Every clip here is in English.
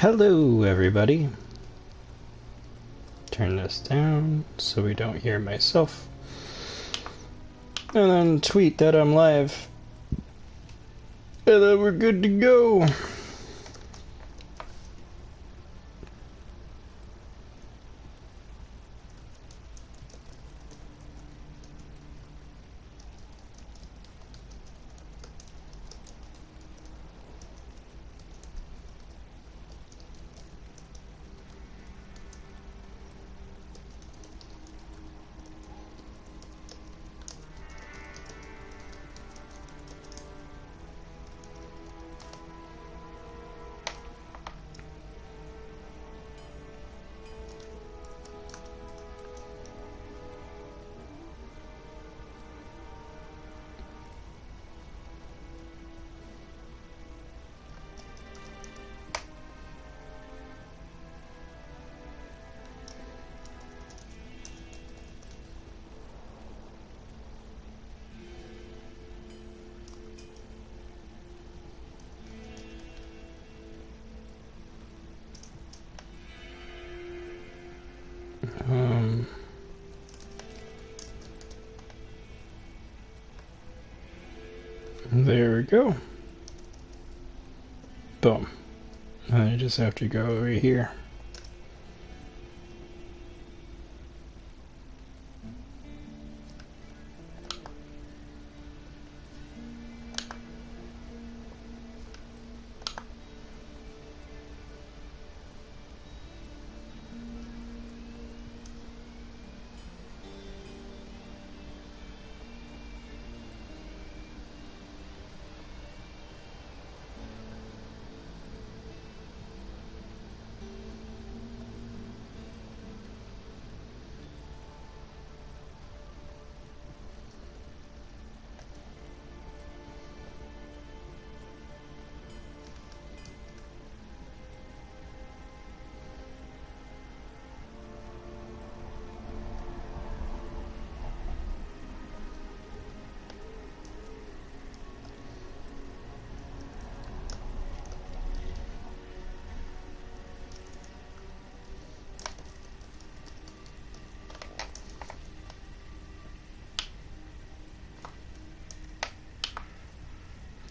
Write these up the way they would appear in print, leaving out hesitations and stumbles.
Hello, everybody. Turn this down so we don't hear myself. And then tweet that I'm live. And then we're good to go. There we go. Boom. I just have to go over here.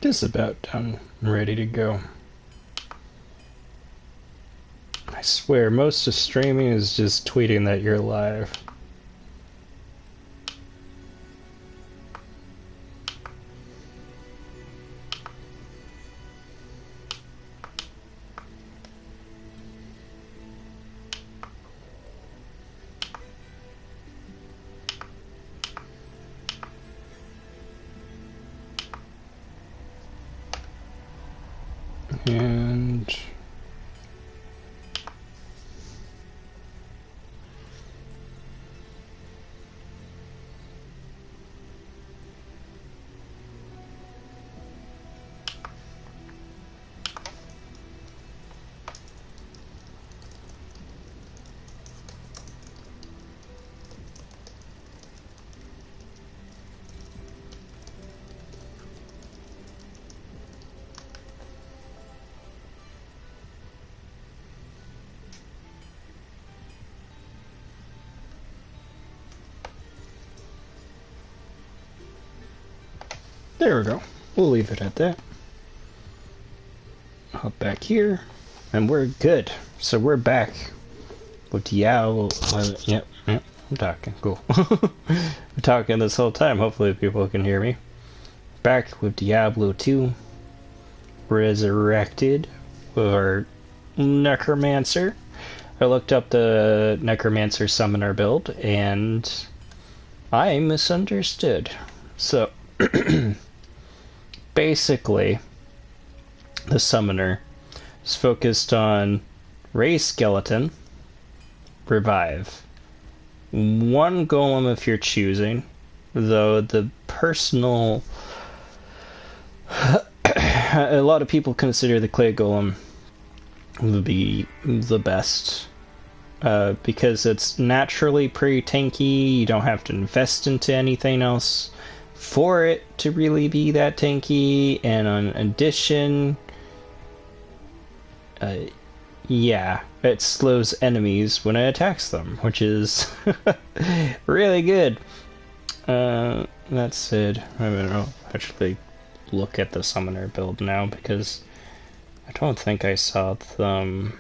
Just about done, ready to go. I swear, most of streaming is just tweeting that you're live. And there we go. We'll leave it at that. Hop back here, and we're good. So we're back with Diablo. Yep, I'm talking. Cool. I'm talking this whole time. Hopefully people can hear me. Back with Diablo 2. Resurrected. Or Necromancer. I looked up the Necromancer summoner build, and I misunderstood. So... basically, the summoner is focused on raise skeleton, revive. One golem if you're choosing, though the personal... a lot of people consider the clay golem to be the best. Because it's naturally pretty tanky, you don't have to invest into anything else for it to really be that tanky, and in addition, Yeah, it slows enemies when it attacks them, which is really good. That said, I'm gonna actually look at the summoner build now because I don't think I saw them.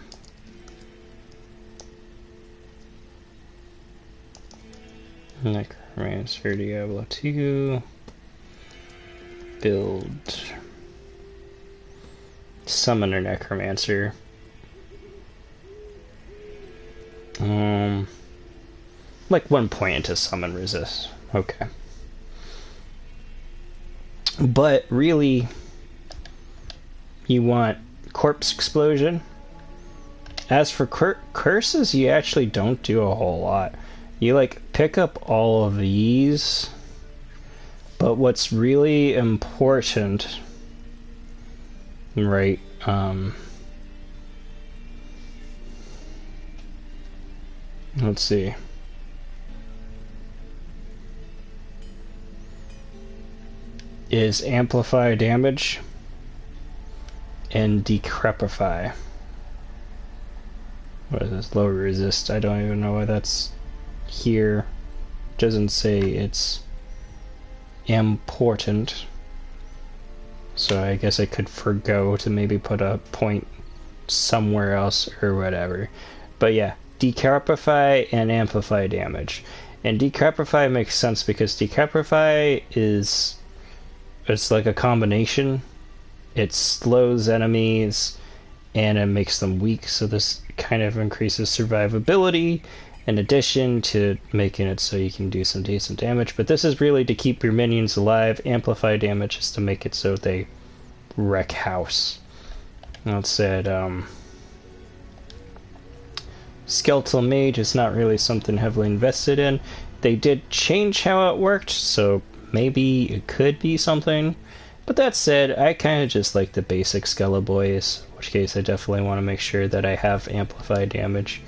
Necromancer, Diablo 2. Build. Summoner Necromancer. Like 1 point into summon resist. Okay. But really, you want corpse explosion. As for curses, you actually don't do a whole lot. You like pick up all of these, but what's really important, right? Let's see. Is amplify damage and decrepify. What is this? Lower resist. I don't even know why that's here. Doesn't say it's important. So I guess I could forgo to maybe put a point somewhere else or whatever. But yeah, decrepify and amplify damage. And decrepify makes sense because decrepify is... it's like a combination. It slows enemies and it makes them weak, so this kind of increases survivability in addition to making it so you can do some decent damage. But this is really to keep your minions alive. Amplify damage is to make it so they wreck house. That said, Skeletal Mage is not really something heavily invested in. They did change how it worked, so maybe it could be something. But that said, I kind of just like the basic Skeleboys, in which case I definitely want to make sure that I have amplified damage.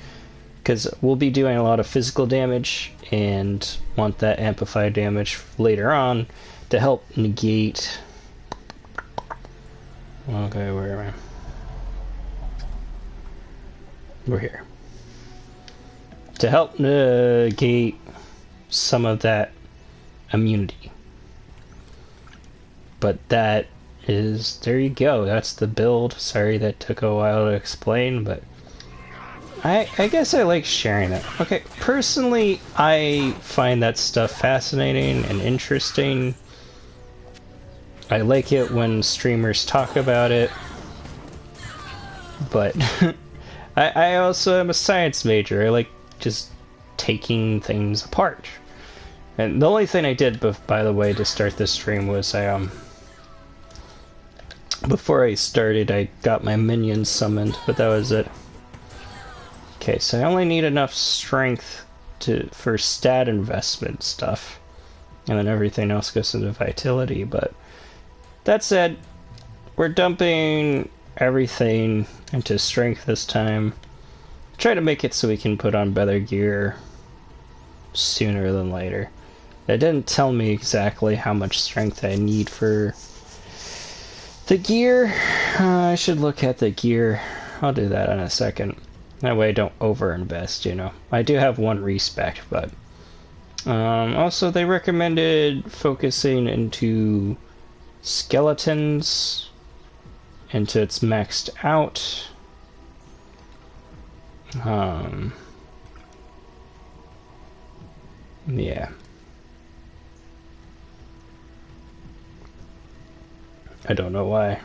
Because we'll be doing a lot of physical damage, and want that amplified damage later on to help negate... Okay, where am I? We're here. To help negate some of that immunity. But that is, there you go, that's the build. Sorry that took a while to explain, but I guess I like sharing it. Okay, personally, I find that stuff fascinating and interesting. I like it when streamers talk about it, but I also am a science major. I like just taking things apart. And the only thing I did, by the way, to start this stream was before I started, I got my minions summoned, but that was it. Okay, so I only need enough strength for stat investment stuff, and then everything else goes into vitality. But that said, we're dumping everything into strength this time. Try to make it so we can put on better gear sooner than later. It didn't tell me exactly how much strength I need for the gear. I should look at the gear. I'll do that in a second. That way I don't overinvest, you know. I do have one respec, but... also, they recommended focusing into skeletons until it's maxed out. Yeah. I don't know why.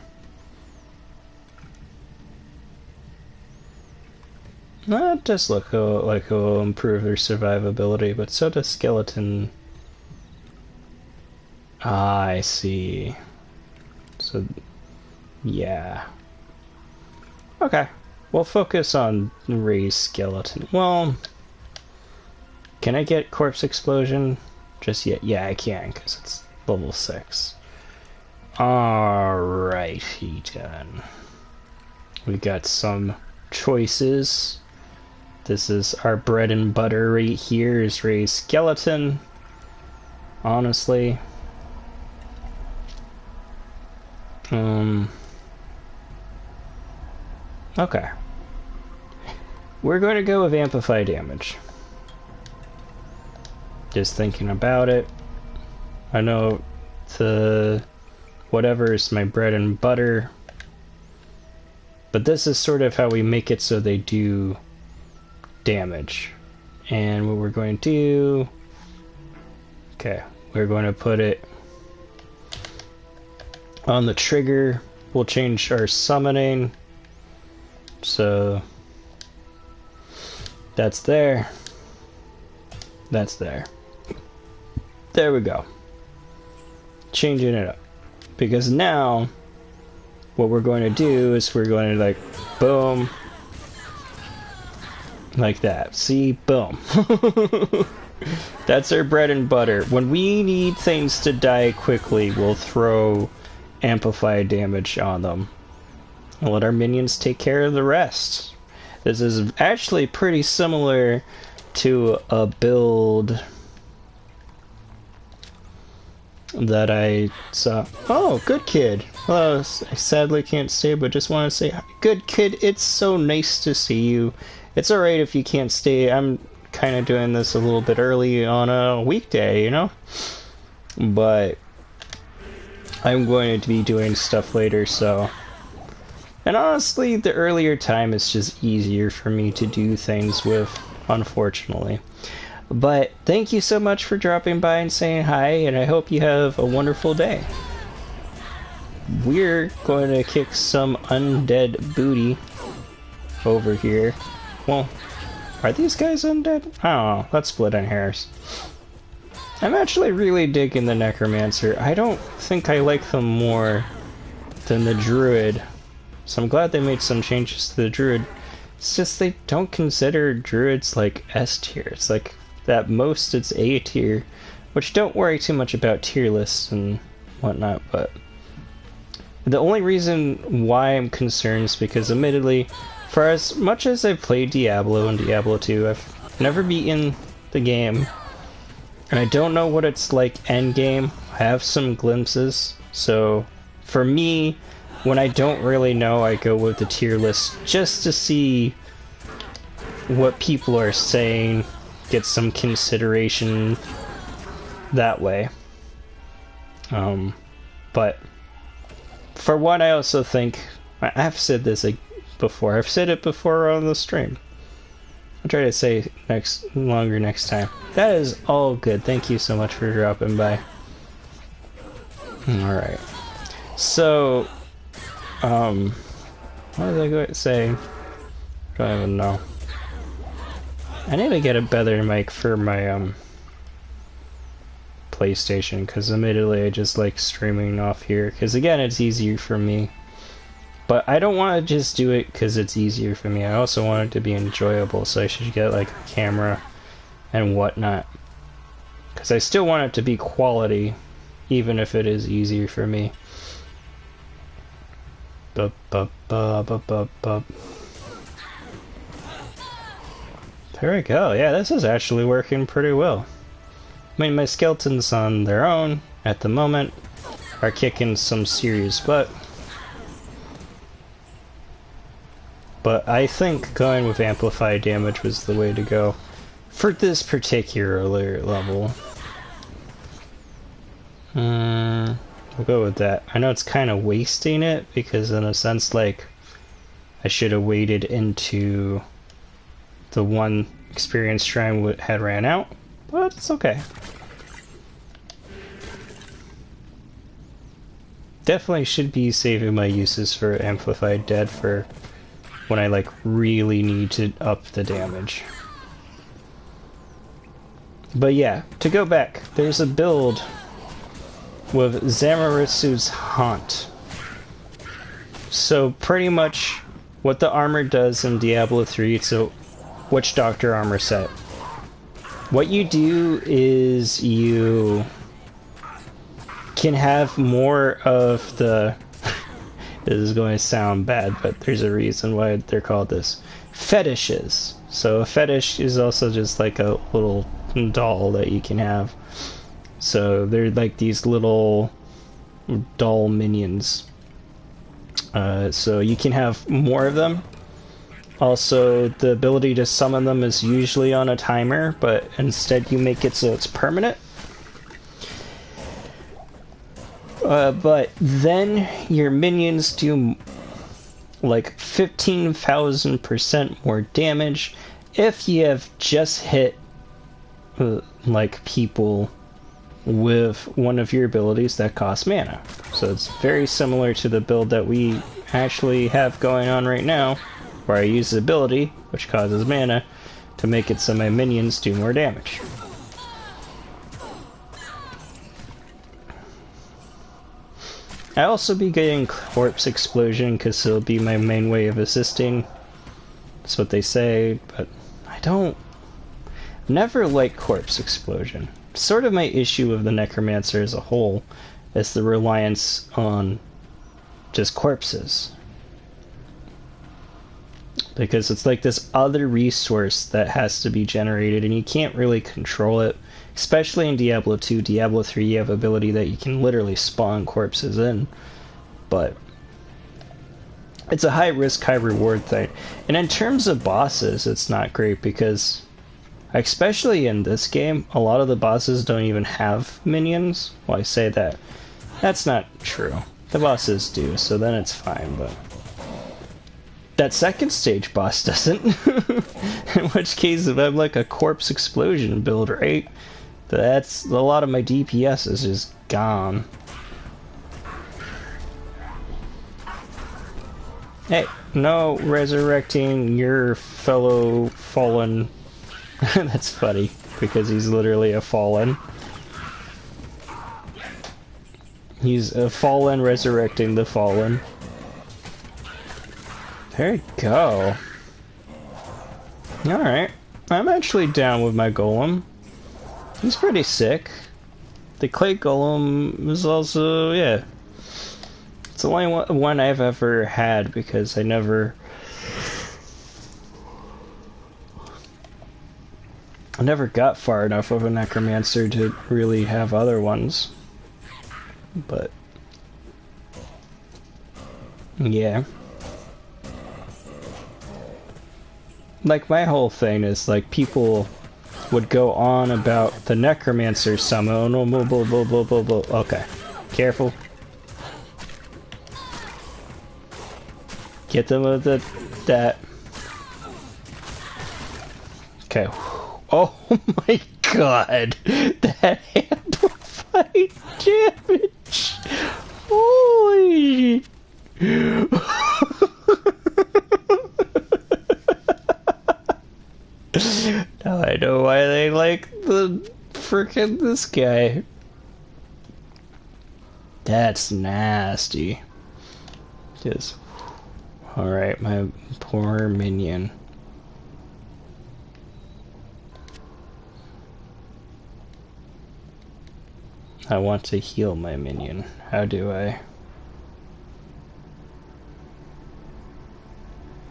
That does look like it will improve their survivability, but so does skeleton. Ah, I see. So, yeah. Okay. We'll focus on raised skeleton. Well, can I get corpse explosion just yet? Yeah, I can, because it's level 6. Alrighty then. We got some choices. This is our bread and butter right here, is raised skeleton. Honestly. Okay. we're going to go with amplify damage. Just thinking about it. I know the whatever is my bread and butter, but this is sort of how we make it so they do damage. And what we're going to do, okay, we're going to put it on the trigger. We'll change our summoning, so that's there, that's there. There we go. Changing it up. Because now, what we're going to do is we're going to like, boom. Like that. See? Boom. That's our bread and butter. When we need things to die quickly, we'll throw amplified damage on them. And let our minions take care of the rest. This is actually pretty similar to a build that I saw. Oh, good kid. Well, I sadly can't stay, but just want to say, good kid, it's so nice to see you. It's alright if you can't stay. I'm kind of doing this a little bit early on a weekday, you know? But I'm going to be doing stuff later, so... And honestly, the earlier time is just easier for me to do things with, unfortunately. But thank you so much for dropping by and saying hi, and I hope you have a wonderful day. We're going to kick some undead booty over here. Well, are these guys undead? I don't know. Let's split on hairs. I'm actually really digging the Necromancer. I don't think I like them more than the Druid. So I'm glad they made some changes to the Druid. It's just they don't consider Druids like S tier. It's like, at most it's A tier. Which, don't worry too much about tier lists and whatnot, but... The only reason why I'm concerned is because, admittedly, for as much as I've played Diablo and Diablo 2, I've never beaten the game. And I don't know what it's like endgame. I have some glimpses. So, for me, when I don't really know, I go with the tier list just to see what people are saying, get some consideration that way. But for one, I also think, I've said this before, I've said it before on the stream. I'll try to say longer next time. That is all good. Thank you so much for dropping by. Alright. So, what was I going to say? I don't even know. I need to get a better mic for my, PlayStation, because admittedly I just like streaming off here, because again, it's easier for me. But I don't want to just do it because it's easier for me. I also want it to be enjoyable, so I should get like a camera and whatnot. Because I still want it to be quality, even if it is easier for me. Bup, bup, bup, bup, bup, bup. There we go. Yeah, this is actually working pretty well. I mean, my skeletons on their own, at the moment, are kicking some serious butt. But I think going with amplified damage was the way to go for this particular level. We'll go with that. I know it's kind of wasting it, because in a sense, like, I should have waited into the one experience shrine had ran out, but it's okay. Definitely should be saving my uses for amplified dead for when I like really need to up the damage. But yeah, to go back, there's a build with Zamoritsu's Haunt. So pretty much what the armor does in Diablo 3, it's a Witch Doctor armor set. What you do is you can have more of the this is going to sound bad, but there's a reason why they're called this. Fetishes. So a fetish is also just like a little doll that you can have. So they're like these little doll minions. So you can have more of them. Also, the ability to summon them is usually on a timer, but instead you make it so it's permanent. But then your minions do like 15,000% more damage if you have just hit like people with one of your abilities that costs mana. So it's very similar to the build that we actually have going on right now, where I use the ability, which causes mana, to make it so my minions do more damage. I'll also be getting Corpse Explosion because it'll be my main way of assisting. That's what they say, but I never like Corpse Explosion. Sort of my issue with the Necromancer as a whole is the reliance on just corpses. Because it's like this other resource that has to be generated and you can't really control it. Especially in Diablo 2, Diablo 3 you have ability that you can literally spawn corpses in. But it's a high risk, high reward thing. And in terms of bosses, it's not great because, especially in this game, a lot of the bosses don't even have minions. Well, I say that. That's not true. The bosses do, so then it's fine, but that second stage boss doesn't. In which case, if I'm like a Corpse Explosion build, right? That's a lot of my DPS is just gone. Hey, no resurrecting your fellow fallen. That's funny, because he's literally a fallen. He's a fallen resurrecting the fallen. There you go. Alright. I'm actually down with my golem. He's pretty sick. The clay golem is also, yeah. It's the only one I've ever had because I never got far enough of a necromancer to really have other ones. But yeah. Like my whole thing is like people would go on about the Necromancer summon. Oh, blah, blah, blah, blah, blah, blah. Okay. Careful. Get them with that. Okay. Oh my god! That amplified damage! Holy shit! Now I know why they like the frickin' this guy. That's nasty. Just alright, my poor minion. I want to heal my minion. How do I?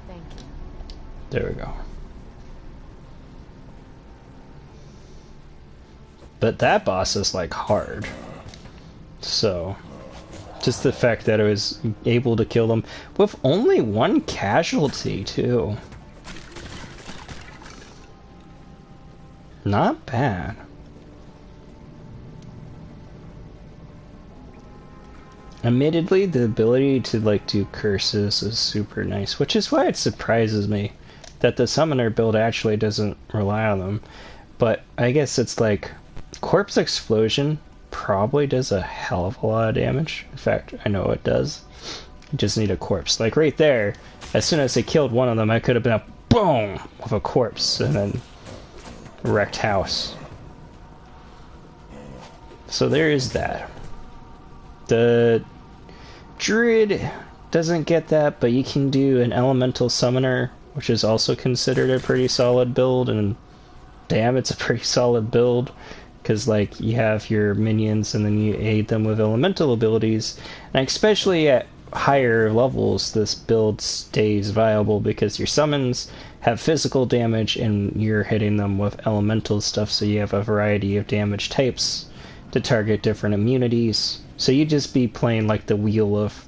Thank you. There we go. But that boss is like hard. So just the fact that I was able to kill them with only one casualty too. Not bad. Admittedly, the ability to like do curses is super nice, which is why it surprises me that the summoner build actually doesn't rely on them. But I guess it's like Corpse Explosion probably does a hell of a lot of damage. In fact, I know it does. You just need a corpse. Like right there, as soon as they killed one of them, I could have been a boom with a corpse and then wrecked house. So there is that. The Druid doesn't get that, but you can do an Elemental Summoner, which is also considered a pretty solid build, and damn, it's a pretty solid build. Because, like, you have your minions and then you aid them with elemental abilities. And especially at higher levels, this build stays viable because your summons have physical damage and you're hitting them with elemental stuff, so you have a variety of damage types to target different immunities. So you just be playing like the wheel of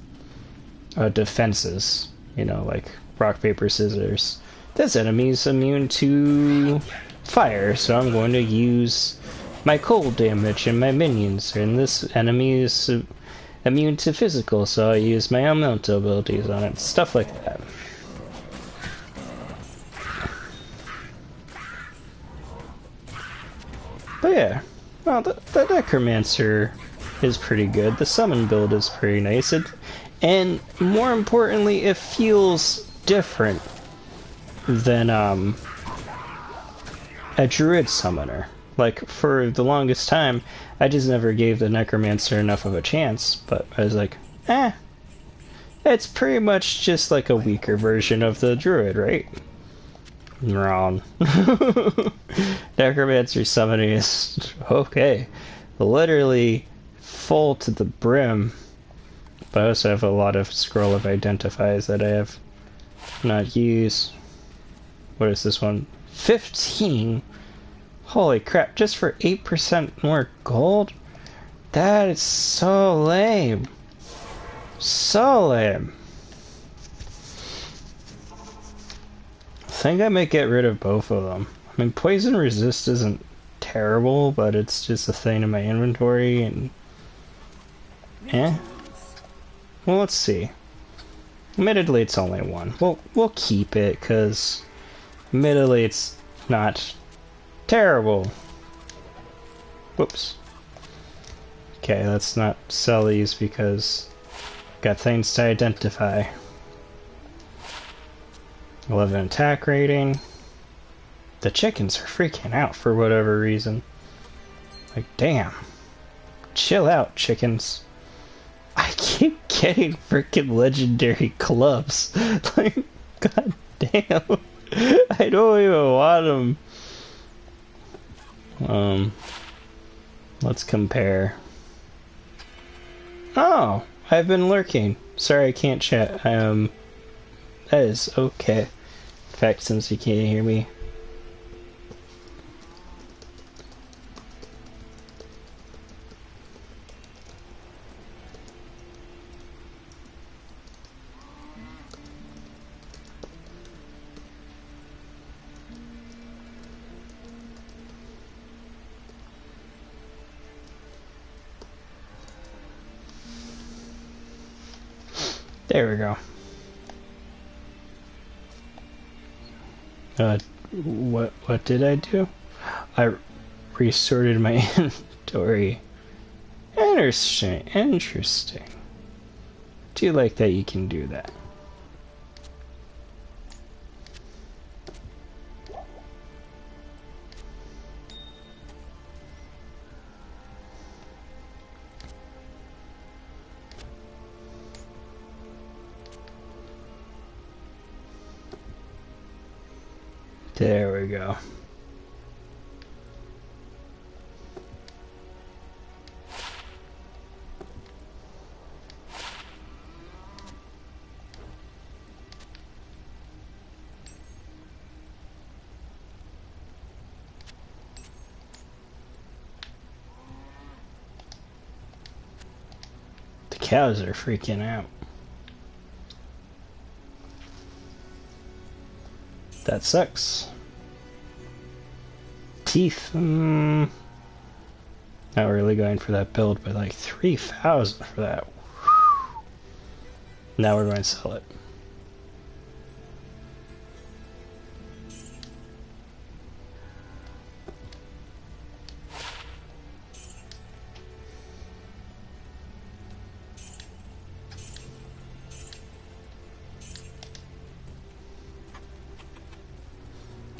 defenses, you know, like rock, paper, scissors. this enemy is immune to fire, so I'm going to use my cold damage and my minions, and this enemy is immune to physical, so I use my elemental abilities on it, stuff like that. But yeah, well, the Necromancer is pretty good. The summon build is pretty nice, and more importantly, it feels different than a druid summoner. Like, for the longest time, I just never gave the Necromancer enough of a chance, but I was like, it's pretty much just like a weaker version of the druid, right? Wrong. Necromancer summoning is okay. Literally full to the brim. But I also have a lot of Scroll of Identifies that I have not used. What is this one? 15? Holy crap, just for 8% more gold? That is so lame. So lame. I think I might get rid of both of them. I mean, Poison Resist isn't terrible, but it's just a thing in my inventory, and... Well, let's see. Admittedly, it's only one. We'll keep it, because... Admittedly, it's not terrible. Whoops. Okay, let's not sell these, because... Got things to identify. 11 attack rating. The chickens are freaking out for whatever reason. Like, damn. Chill out, chickens. I keep getting freaking legendary clubs. Like, god damn. I don't even want them. Let's compare. Oh, I've been lurking. Sorry I can't chat. That is okay. In fact, since you can't hear me. There we go. What did I do? I resorted my inventory. Interesting. Do you like that you can do that? There we go. The cows are freaking out. That sucks. Teeth. Not really going for that build, but like 3,000 for that. Whew. Now we're going to sell it.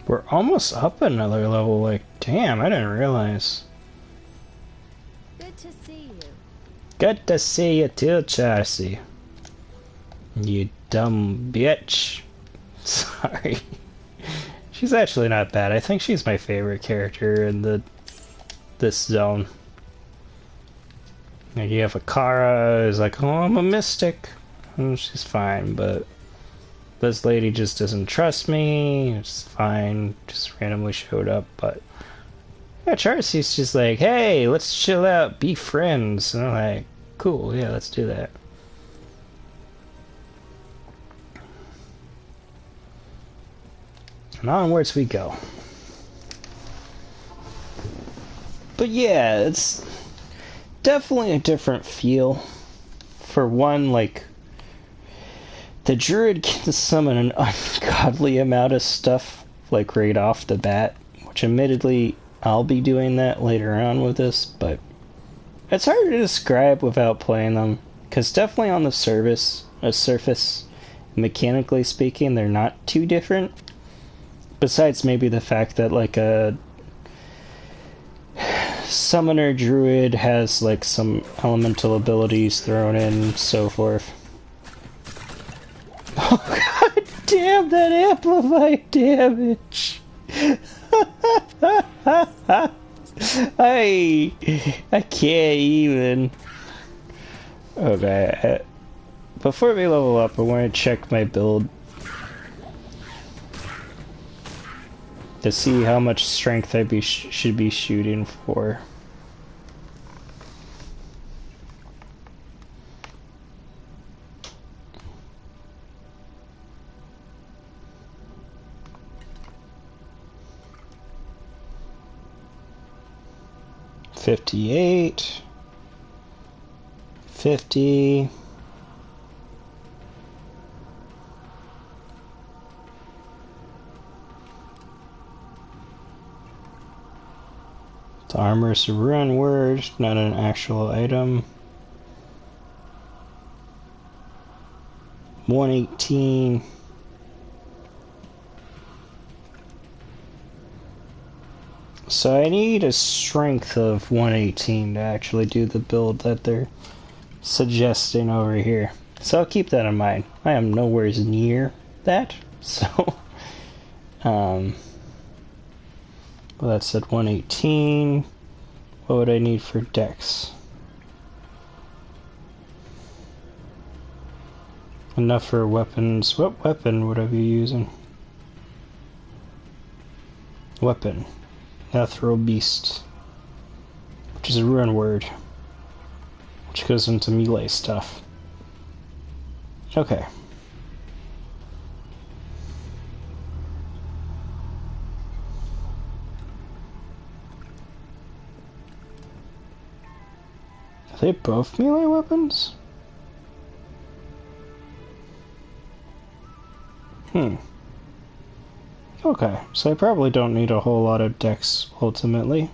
We're almost up another level, like, damn, I didn't realize. Good to see you. Good to see you too, Chassis. You dumb bitch. Sorry. She's actually not bad. I think she's my favorite character in this zone. Like, you have Akara, who's like, oh, I'm a mystic. And she's fine, but... This lady just doesn't trust me. It's fine. Just randomly showed up, but yeah, Charcy's just like, hey, let's chill out, be friends. And I'm like, cool, yeah, let's do that. And onwards we go. But yeah, it's definitely a different feel. For one, like, the druid can summon an ungodly amount of stuff, like, right off the bat. Which, admittedly, I'll be doing that later on with this, but it's hard to describe without playing them. Because definitely on the surface, mechanically speaking, they're not too different. Besides maybe the fact that, like, a summoner druid has, like, some elemental abilities thrown in and so forth. Oh god damn, that amplified damage! I can't even. Okay, before we level up, I want to check my build to see how much strength I should be shooting for. $58, $50. The armor's a rune word, not an actual item. 118. So I need a strength of 118 to actually do the build that they're suggesting over here. So I'll keep that in mind. I am nowhere near that, so well, that's at 118. What would I need for dex? Enough for weapons. What weapon would I be using? Weapon. Ethereal Beast. Which is a rune word. Which goes into melee stuff. Okay. Are they both melee weapons? Okay, so I probably don't need a whole lot of dex, ultimately.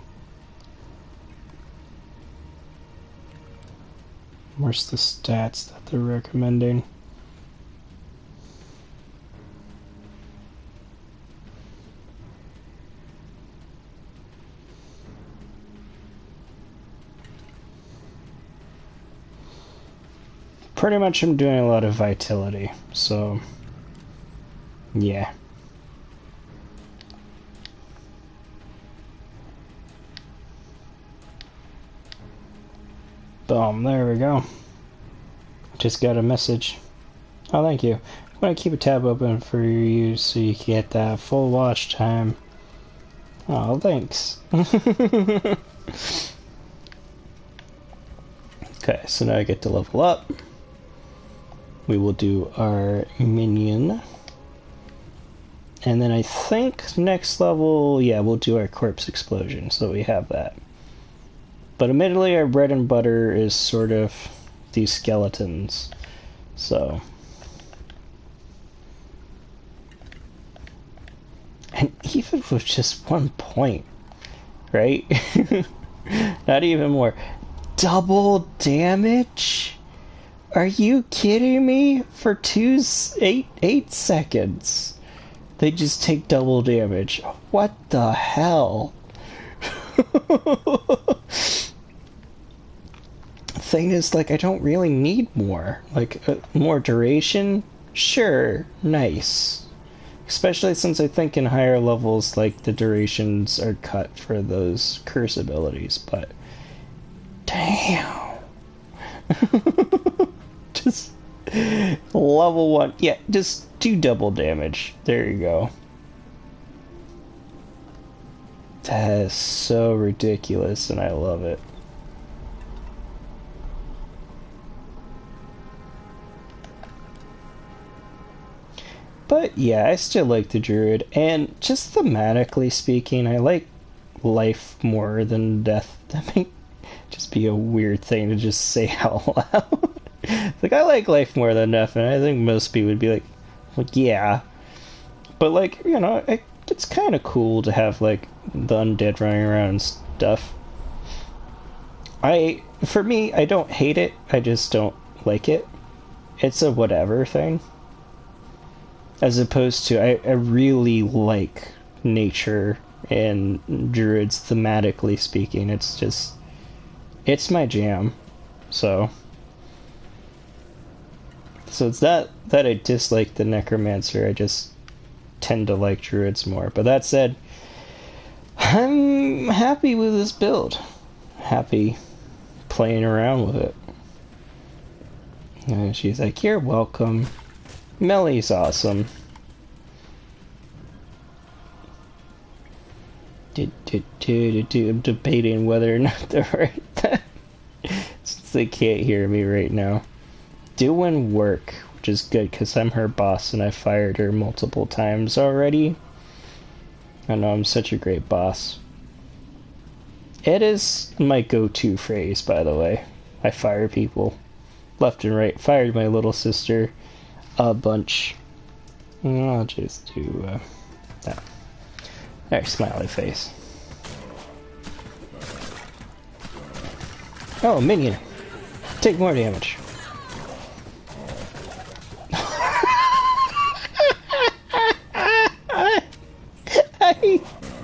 Where's the stats that they're recommending? Pretty much I'm doing a lot of vitality, so yeah. Boom, there we go. Just got a message. Oh, thank you. I'm going to keep a tab open for you so you can get that full watch time. Oh, thanks. Okay, so now I get to level up. We will do our minion. And then I think next level, yeah, we'll do our corpse explosion, so we have that. But admittedly, our bread and butter is sort of these skeletons, so. And even with just 1 point, right? Not even more. Double damage? Are you kidding me? For 8 seconds. They just take double damage. What the hell? Thing is, like, I don't really need more. Like, more duration? Sure, nice. Especially since I think in higher levels, like, the durations are cut for those curse abilities, but damn. Just level 1. Yeah, just do double damage. There you go. That is so ridiculous, and I love it. But yeah, I still like the druid, and just thematically speaking, I like life more than death. That may just be a weird thing to just say out loud. Like, I like life more than death, and I think most people would be like, yeah. But, like, you know, it's kind of cool to have, like, the undead running around and stuff. For me, I don't hate it, I just don't like it. It's a whatever thing. As opposed to, I really like nature and druids, thematically speaking. It's my jam. So it's not that I dislike the Necromancer, I just tend to like druids more. But that said, I'm happy with this build. Happy playing around with it. And she's like, you're welcome. Melly's awesome. I'm debating whether or not to write that. Since they can't hear me right now. Doing work, which is good because I'm her boss and I fired her multiple times already. I know I'm such a great boss. It is my go-to phrase, by the way. I fire people left and right. Fired my little sister a bunch. I'll just do that. There's smiley face. Oh, minion. Take more damage. I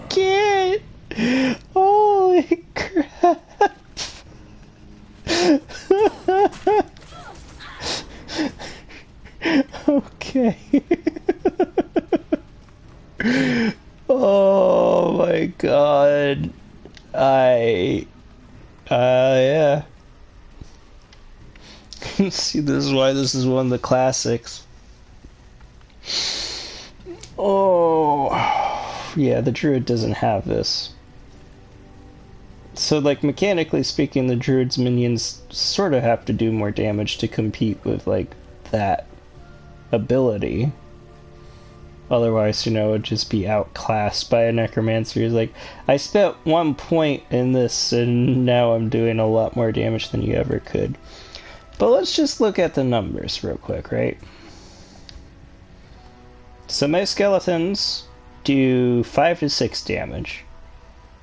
can't. Holy crap. Okay. Oh my god. Yeah. See, this is why this is one of the classics. Oh. Yeah, the druid doesn't have this. So, like, mechanically speaking, the druid's minions sort of have to do more damage to compete with, like, that ability. Otherwise, you know, it would just be outclassed by a necromancer. He's like, I spent 1 point in this, and now I'm doing a lot more damage than you ever could. But let's just look at the numbers real quick, right? So my skeletons do 5 to 6 damage.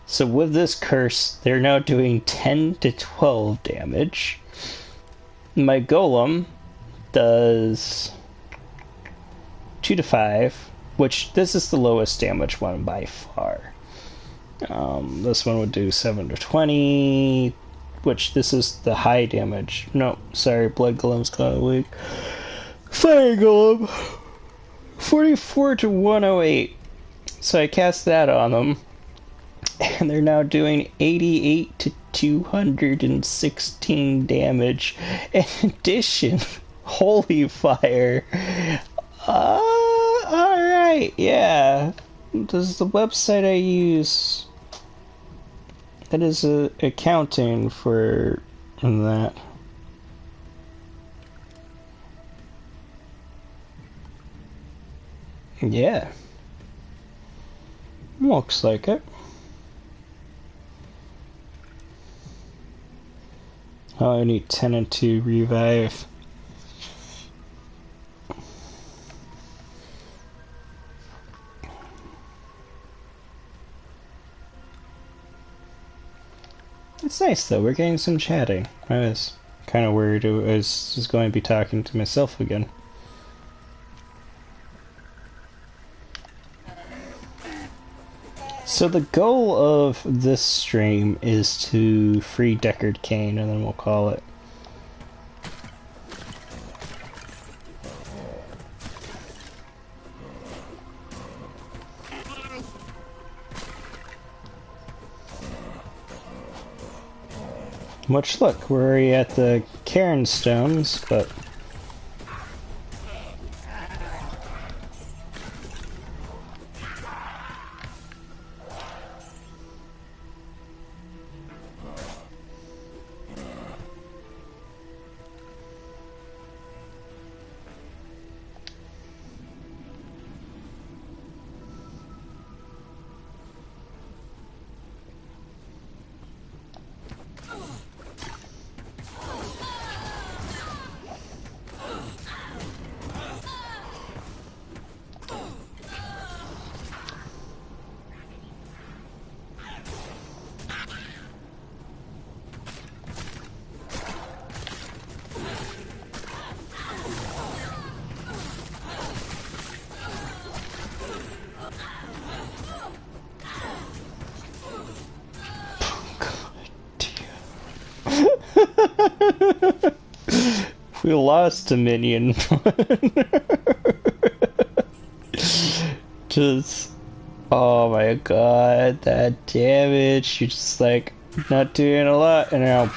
So with this curse, they're now doing 10 to 12 damage. My golem does 2 to 5, which this is the lowest damage one by far. This one would do 7 to 20, which this is the high damage. No, sorry, blood golem's kind of weak. Fire golem, 44 to 108. So I cast that on them, and they're now doing 88 to 216 damage. In addition, holy fire. Alright, yeah. This is the website I use. That is accounting for that. Yeah. Looks like it. Oh, I need 10 and 2 revive. It's nice though, we're getting some chatting. I was kind of worried I was just going to be talking to myself again. So the goal of this stream is to free Deckard Cain, and then we'll call it. Much luck, we're already at the Cairn Stones, but... We lost a minion. Just, oh my god, that damage. You're just like, not doing a lot, and now.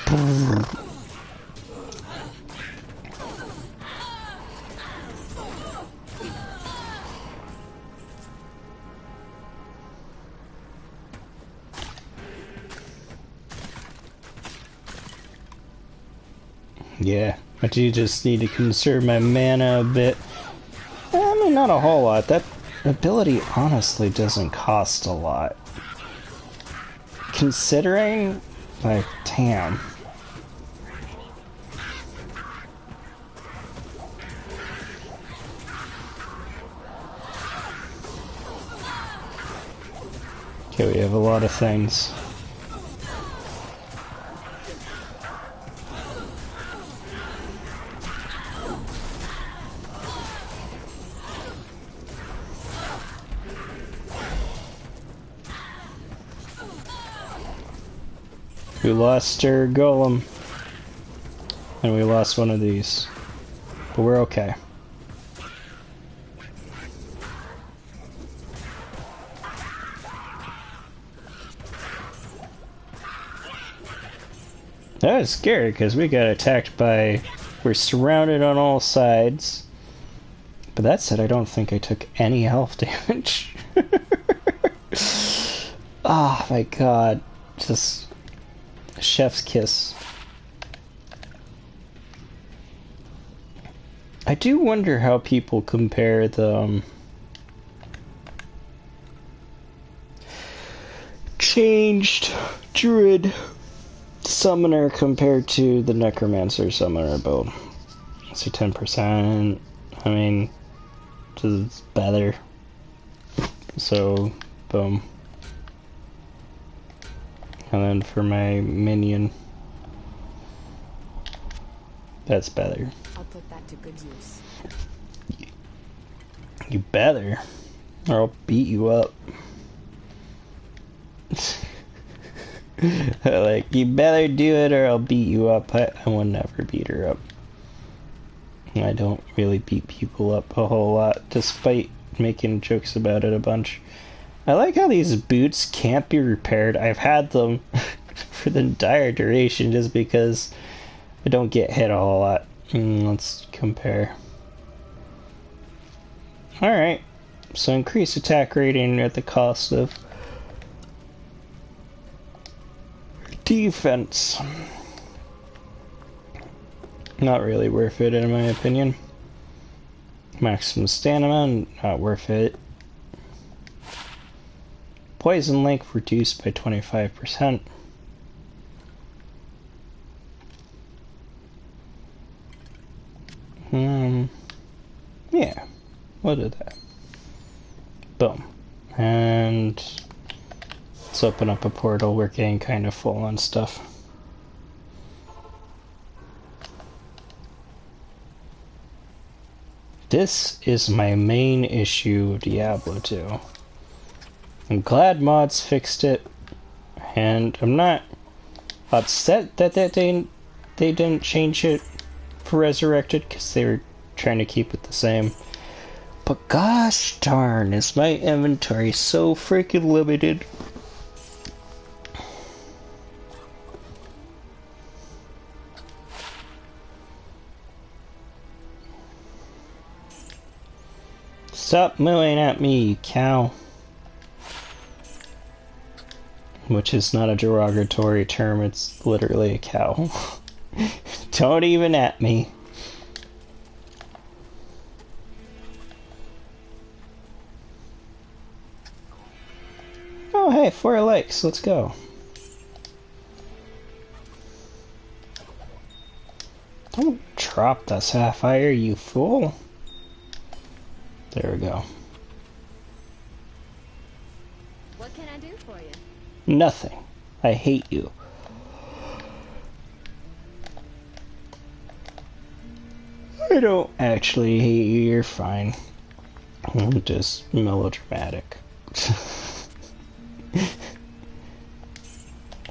Yeah, I do just need to conserve my mana a bit. I mean, not a whole lot. That ability honestly doesn't cost a lot. Considering, like, damn. Okay, we have a lot of things. We lost our golem. And we lost one of these. But we're okay. I was scared because we got attacked by... We're surrounded on all sides. But that said, I don't think I took any health damage. Oh my god. Just... Chef's kiss. I do wonder how people compare the changed druid summoner compared to the necromancer summoner build. So 10%. I mean, it's better. So, boom. And then for my minion, that's better. I'll put that to good use. You better, or I'll beat you up. Like, you better do it or I'll beat you up. I will never beat her up. I don't really beat people up a whole lot, despite making jokes about it a bunch. I like how these boots can't be repaired. I've had them for the entire duration just because I don't get hit a whole lot. Let's compare. Alright, so increase attack rating at the cost of defense. Not really worth it in my opinion. Maximum stamina, not worth it. Poison length reduced by 25%. Yeah, we'll do that. Boom. And let's open up a portal. We're getting kind of full on stuff. This is my main issue of Diablo 2. I'm glad mods fixed it, and I'm not upset that they didn't change it for Resurrected because they were trying to keep it the same. But gosh darn, is my inventory so freaking limited. Stop mooing at me, you cow. Which is not a derogatory term, it's literally a cow. Don't even at me. Oh hey, 4 likes, let's go. Don't drop the sapphire, you fool. There we go. What can I do for you? Nothing. I hate you. I don't actually hate you, you're fine. I'm just melodramatic.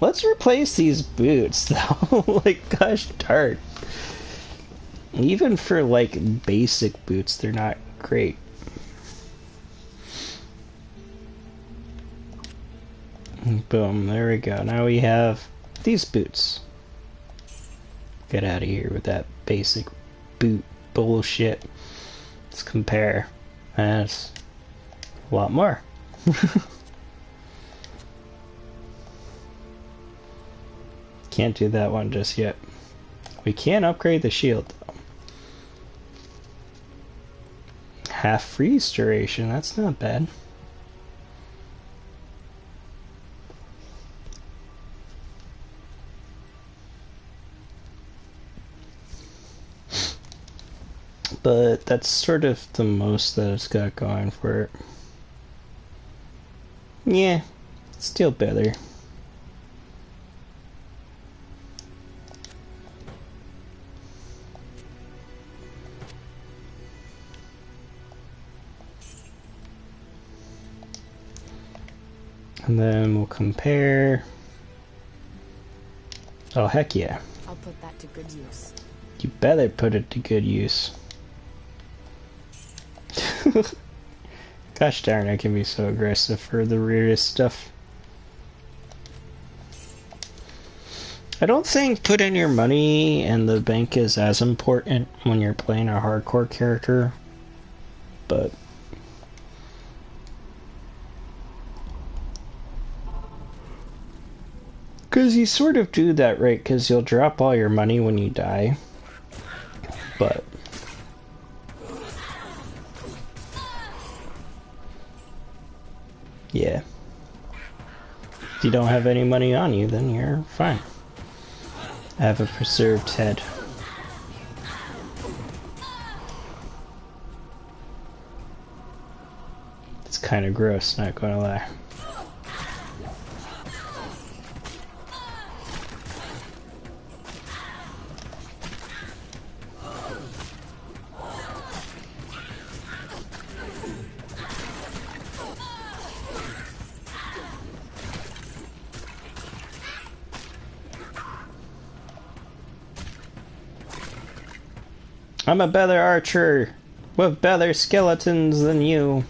Let's replace these boots though. Like, gosh darn. Even for like basic boots, they're not great. Boom, there we go. Now we have these boots. Get out of here with that basic boot bullshit. Let's compare. That's a lot more. Can't do that one just yet. We can upgrade the shield though. Half freeze duration, that's not bad. But that's sort of the most that it's got going for it. Yeah, still better. And then we'll compare. Oh, heck yeah. I'll put that to good use. You better put it to good use. Gosh darn, I can be so aggressive for the weirdest stuff. I don't think putting your money in the bank is as important when you're playing a hardcore character, but because you sort of do that, right? Because you'll drop all your money when you die, but yeah, if you don't have any money on you, then you're fine. I have a preserved head. It's kind of gross, not gonna lie. I'm a better archer with better skeletons than you.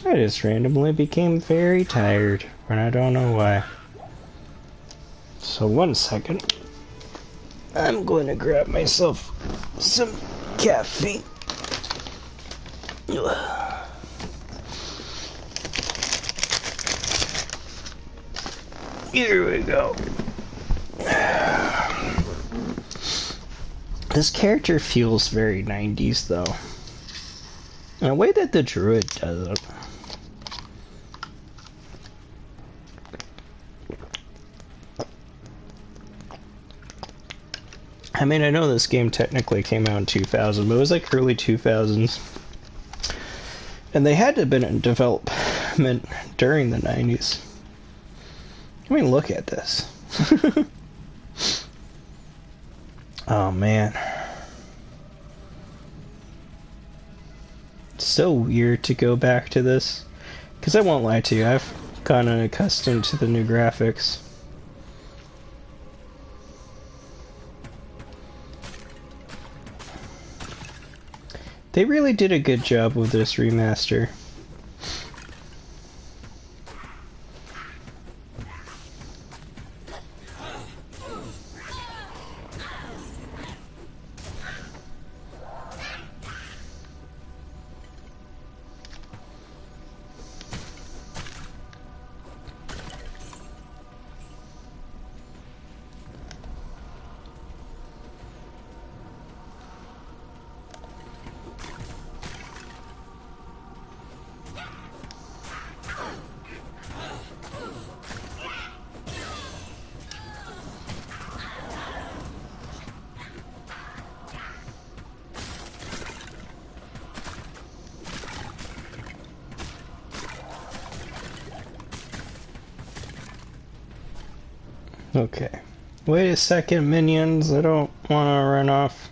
I just randomly became very tired, and I don't know why. So 1 second. I'm going to grab myself some caffeine. Here we go. This character feels very 90s though. In a way that the druid doesn't. I mean, I know this game technically came out in 2000, but it was like early 2000s. And they had to have been in development during the 90s. I mean, look at this. Oh, man. It's so weird to go back to this. Because I won't lie to you, I've gotten accustomed to the new graphics. They really did a good job with this remaster. Okay. Wait a second, minions. I don't want to run off.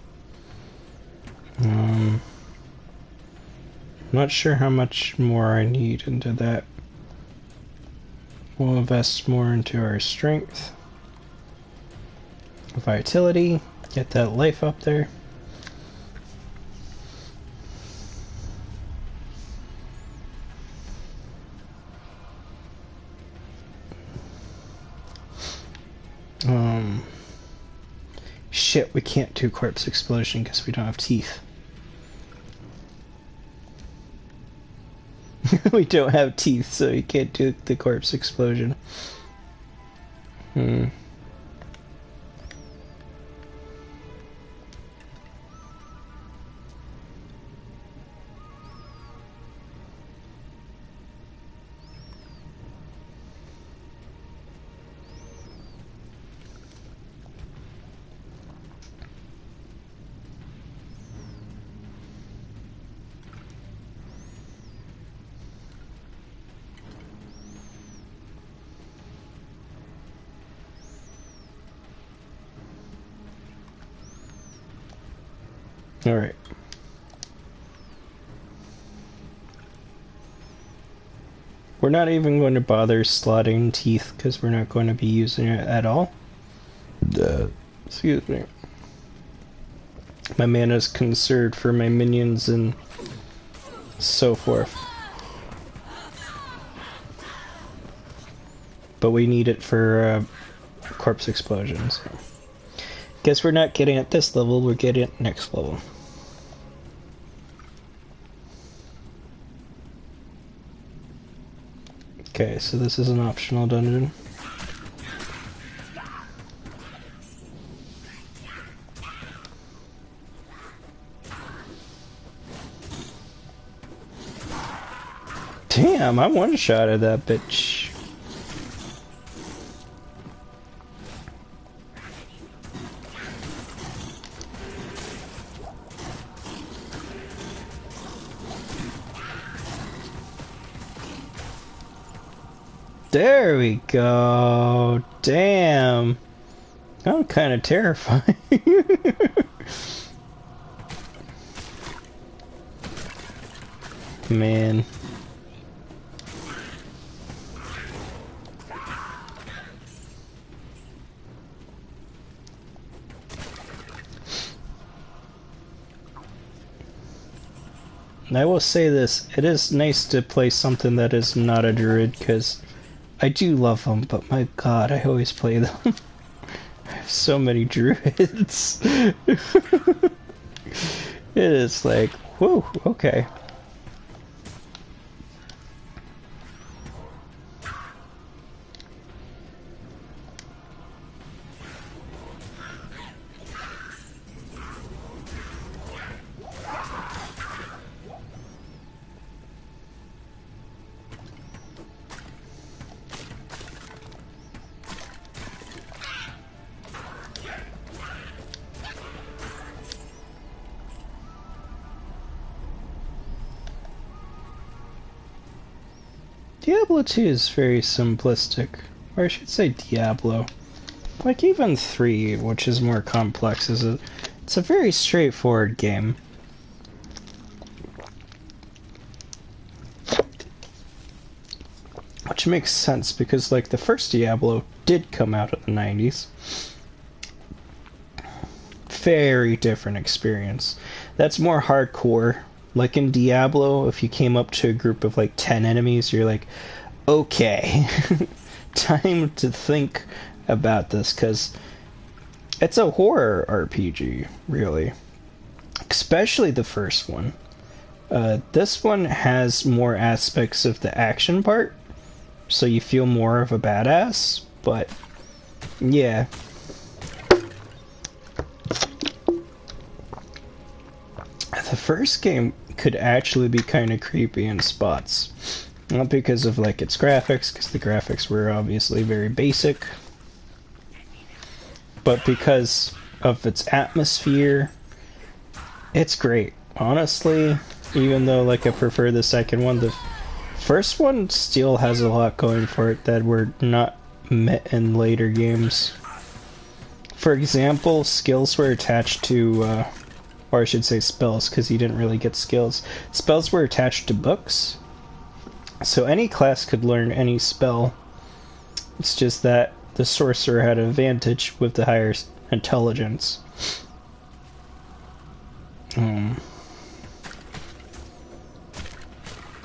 Not sure how much more I need into that. We'll invest more into our strength. Vitality. Get that life up there. Shit, we can't do corpse explosion because we don't have teeth. We don't have teeth, so we can't do the corpse explosion. Alright. We're not even going to bother slotting teeth because we're not going to be using it at all. Excuse me. My mana's conserved for my minions and so forth. But we need it for corpse explosions. Guess we're not getting it this level, we're getting it next level. Okay, so this is an optional dungeon. Damn, I one-shotted that bitch. There we go. Damn. I'm kind of terrifying. Man. And I will say this, it is nice to play something that is not a druid, because I do love them, but my god, I always play them. I have so many druids. It is like, whoa, okay. Diablo 2 is very simplistic, or I should say Diablo. Like even 3, which is more complex, it's a very straightforward game. Which makes sense because like the first Diablo did come out in the 90s. Very different experience. That's more hardcore. Like in Diablo, if you came up to a group of like 10 enemies, you're like, okay, time to think about this, because it's a horror RPG, really. Especially the first one. This one has more aspects of the action part, so you feel more of a badass, but yeah. The first game could actually be kind of creepy in spots. Not because of like its graphics, because the graphics were obviously very basic, but because of its atmosphere. It's great. Honestly, even though like I prefer the second one, the first one still has a lot going for it that we're not in later games. For example, skills were attached to, or I should say spells, because you didn't really get skills. Spells were attached to books, so any class could learn any spell. It's just that the sorcerer had an advantage with the higher intelligence.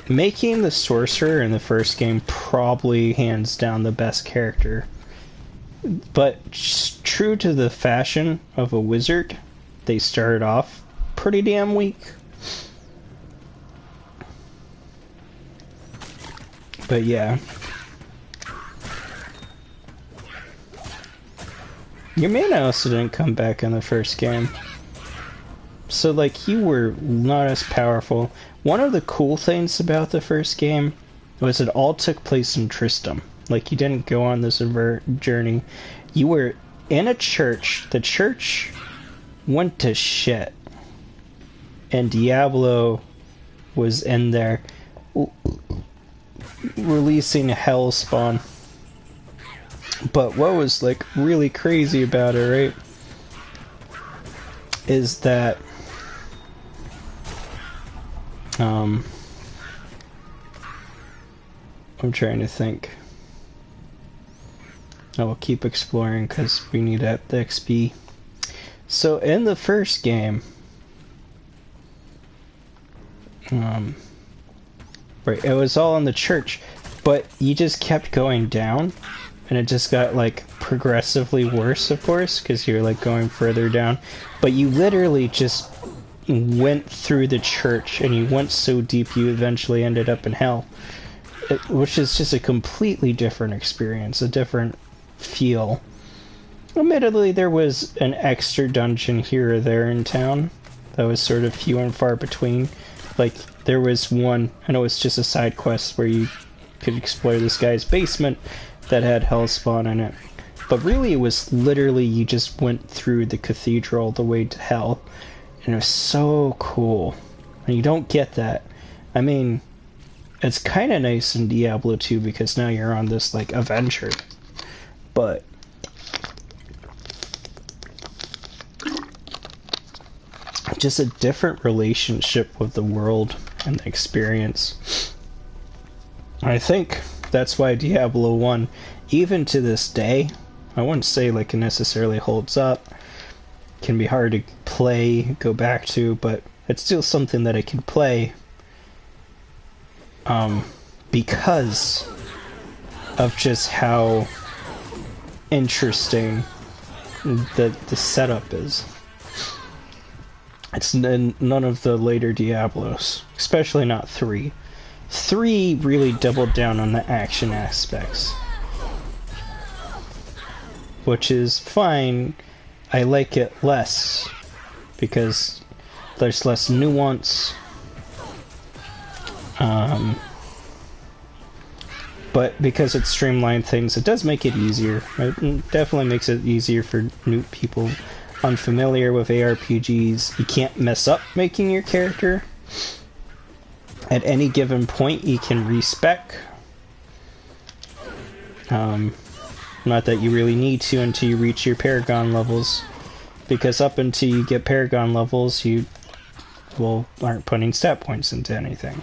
Making the sorcerer in the first game probably hands down the best character. But true to the fashion of a wizard, they started off pretty damn weak. But yeah. Your mana also didn't come back in the first game. So, like, you were not as powerful. One of the cool things about the first game was it all took place in Tristram. Like, you didn't go on this journey. You were in a church. The church went to shit. And Diablo was in there releasing Hellspawn. But what was, like, really crazy about it, right, is that I'm trying to think. I will keep exploring because we need the XP. So in the first game, right, it was all in the church, but you just kept going down, and it just got, like, progressively worse, of course, because you're, like, going further down. But you literally just went through the church, and you went so deep you eventually ended up in hell. Which is just a completely different experience, a different feel. Admittedly, there was an extra dungeon here or there in town that was sort of few and far between. Like, there was one, and it was just a side quest where you could explore this guy's basement that had Hellspawn in it. But really, it was literally you just went through the cathedral the way to hell. And it was so cool. And you don't get that. I mean, it's kind of nice in Diablo 2 because now you're on this, like, adventure. But just a different relationship with the world and the experience. I think that's why Diablo 1, even to this day, I wouldn't say, like, it necessarily holds up. It can be hard to play, go back to, but it's still something that I can play. Because of just how interesting the setup is. It's none of the later Diablos, especially not 3. 3 really doubled down on the action aspects, which is fine. I like it less because there's less nuance. But because it streamlined things, it does make it easier. It definitely makes it easier for new people unfamiliar with ARPGs. You can't mess up making your character. At any given point, you can respec. Not that you really need to until you reach your Paragon levels. Because up until you get Paragon levels, you, well, aren't putting stat points into anything.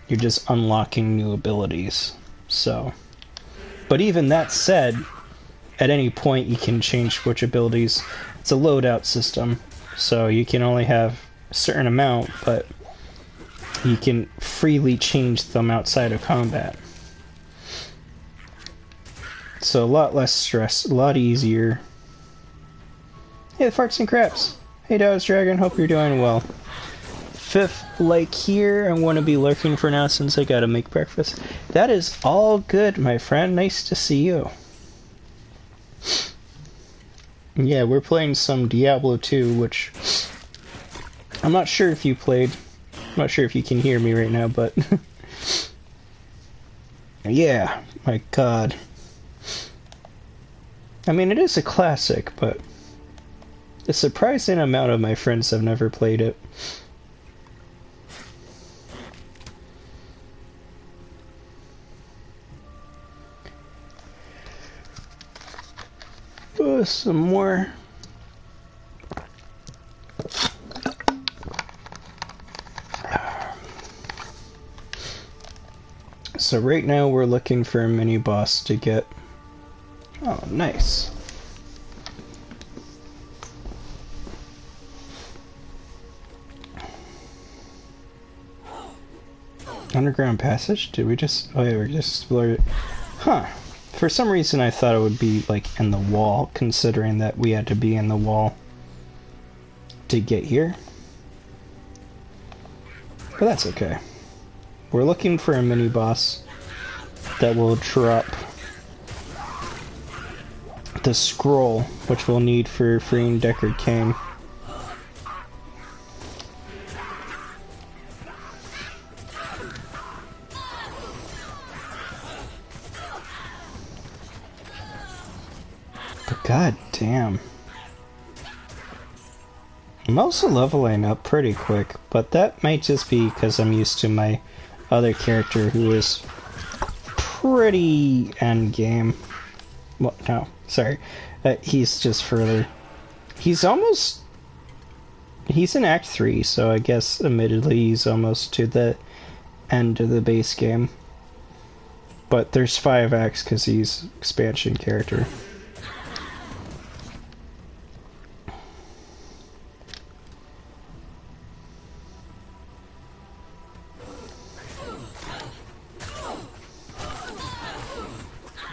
You're just unlocking new abilities. So, but even that said, at any point you can change which abilities. It's a loadout system, so you can only have a certain amount, but you can freely change them outside of combat. So a lot less stress, a lot easier. Hey, the Farts and Craps! Hey, Dow's Dragon, hope you're doing well. 5th like here, I'm going to be lurking for now since I gotta make breakfast. That is all good, my friend. Nice to see you. Yeah, we're playing some Diablo 2, which I'm not sure if you played. I'm not sure if you can hear me right now, but yeah, my god. I mean, it is a classic, but a surprising amount of my friends have never played it. some more. So right now we're looking for a mini boss to get. Oh, nice. Underground passage? Did we just... Oh yeah, we just explored it. Huh. For some reason I thought it would be, like, in the wall, considering that we had to be in the wall to get here. But that's okay. We're looking for a mini-boss that will drop the scroll, which we'll need for freeing Deckard Cain. God damn. I'm also leveling up pretty quick, but that might just be because I'm used to my other character who is pretty endgame. Well, no, sorry. He's just further. He's almost... He's in Act 3, so I guess, admittedly, he's almost to the end of the base game. But there's 5 acts because he's expansion character.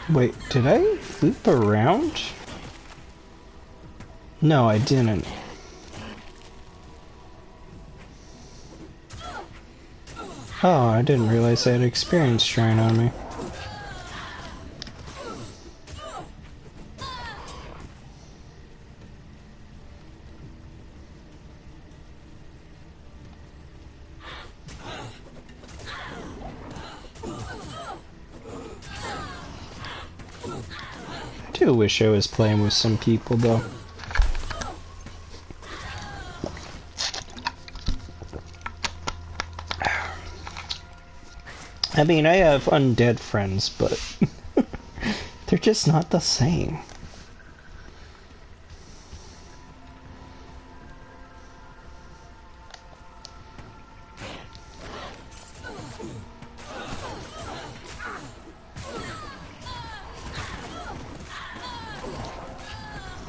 Wait, did I loop around? No, I didn't. Oh, I didn't realize I had experience shrine on me. I do wish I was playing with some people, though. I mean, I have undead friends, but they're just not the same.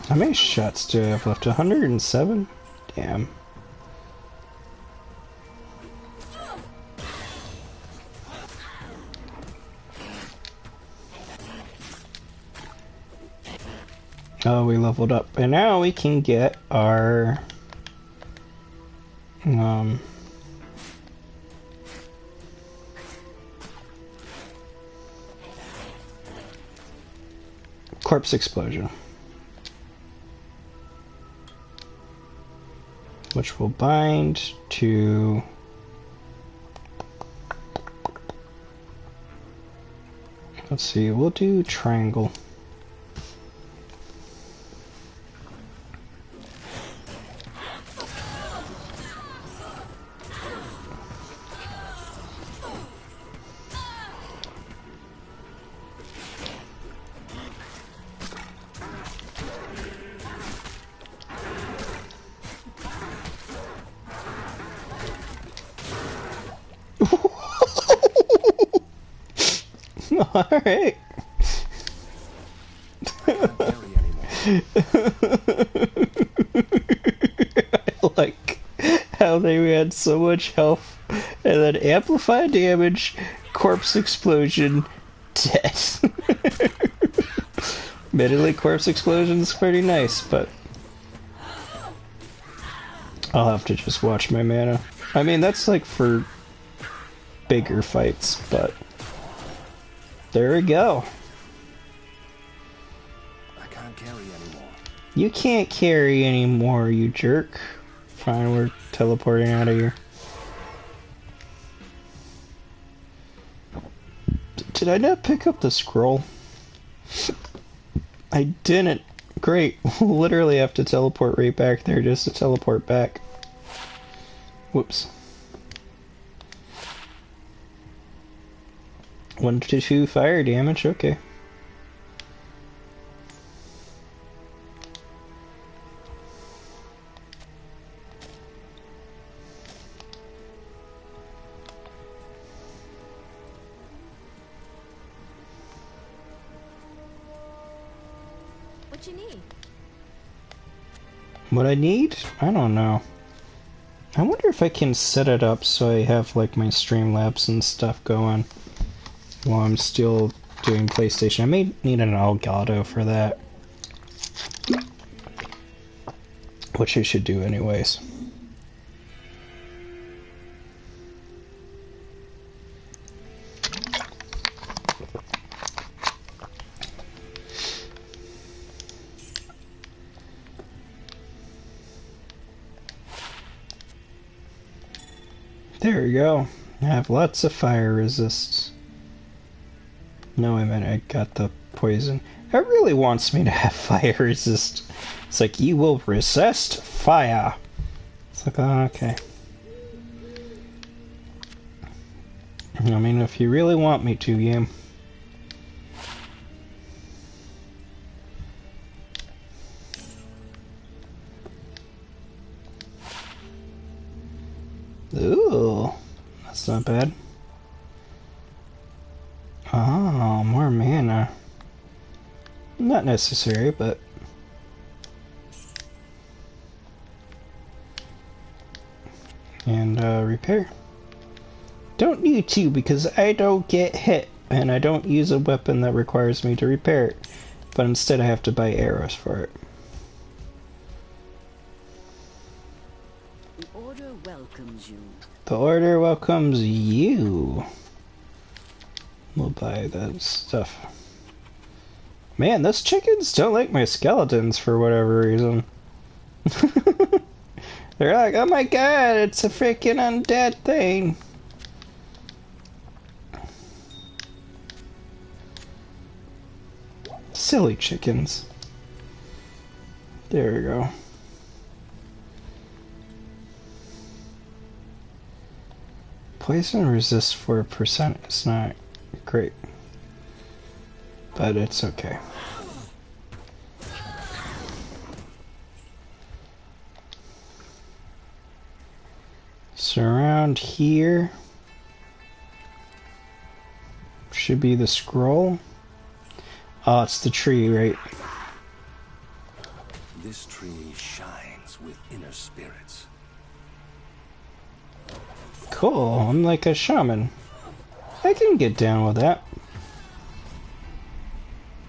How many shots do I have left? 107? Damn. Oh, we leveled up. And now we can get our... corpse explosion. Which will bind to... Let's see, we'll do triangle. Alright. I like how they had so much health and then amplify damage, corpse explosion, dead. Admittedly, corpse explosion is pretty nice, but I'll have to just watch my mana. I mean, that's like for bigger fights, but there we go. I can't carry anymore. You can't carry anymore, you jerk. Fine, we're teleporting out of here. Did I not pick up the scroll? I didn't. Great. We'll literally have to teleport right back there just to teleport back. Whoops. 1 to 2 fire damage, okay. What you need? What I need? I don't know. I wonder if I can set it up so I have like my Streamlabs and stuff going while I'm still doing PlayStation. I may need an Elgato for that. Which I should do anyways. There we go. I have lots of fire resists. No, I meant I got the poison. It really wants me to have fire resist. It's like, you will resist fire. It's like, oh, okay. I mean, if you really want me to, game. Ooh, that's not bad. Oh, more mana. Not necessary, but... And, repair. Don't need to, because I don't get hit, and I don't use a weapon that requires me to repair it. But instead I have to buy arrows for it. The Order welcomes you. The Order welcomes you. We'll buy that stuff. Man, those chickens don't like my skeletons for whatever reason. They're like, oh my god, it's a freaking undead thing. Silly chickens. There we go. Poison resists 4%. It's not great. But it's okay. So around here should be the scroll. Oh, it's the tree, right? This tree shines with inner spirits. Cool, I'm like a shaman. I can get down with that.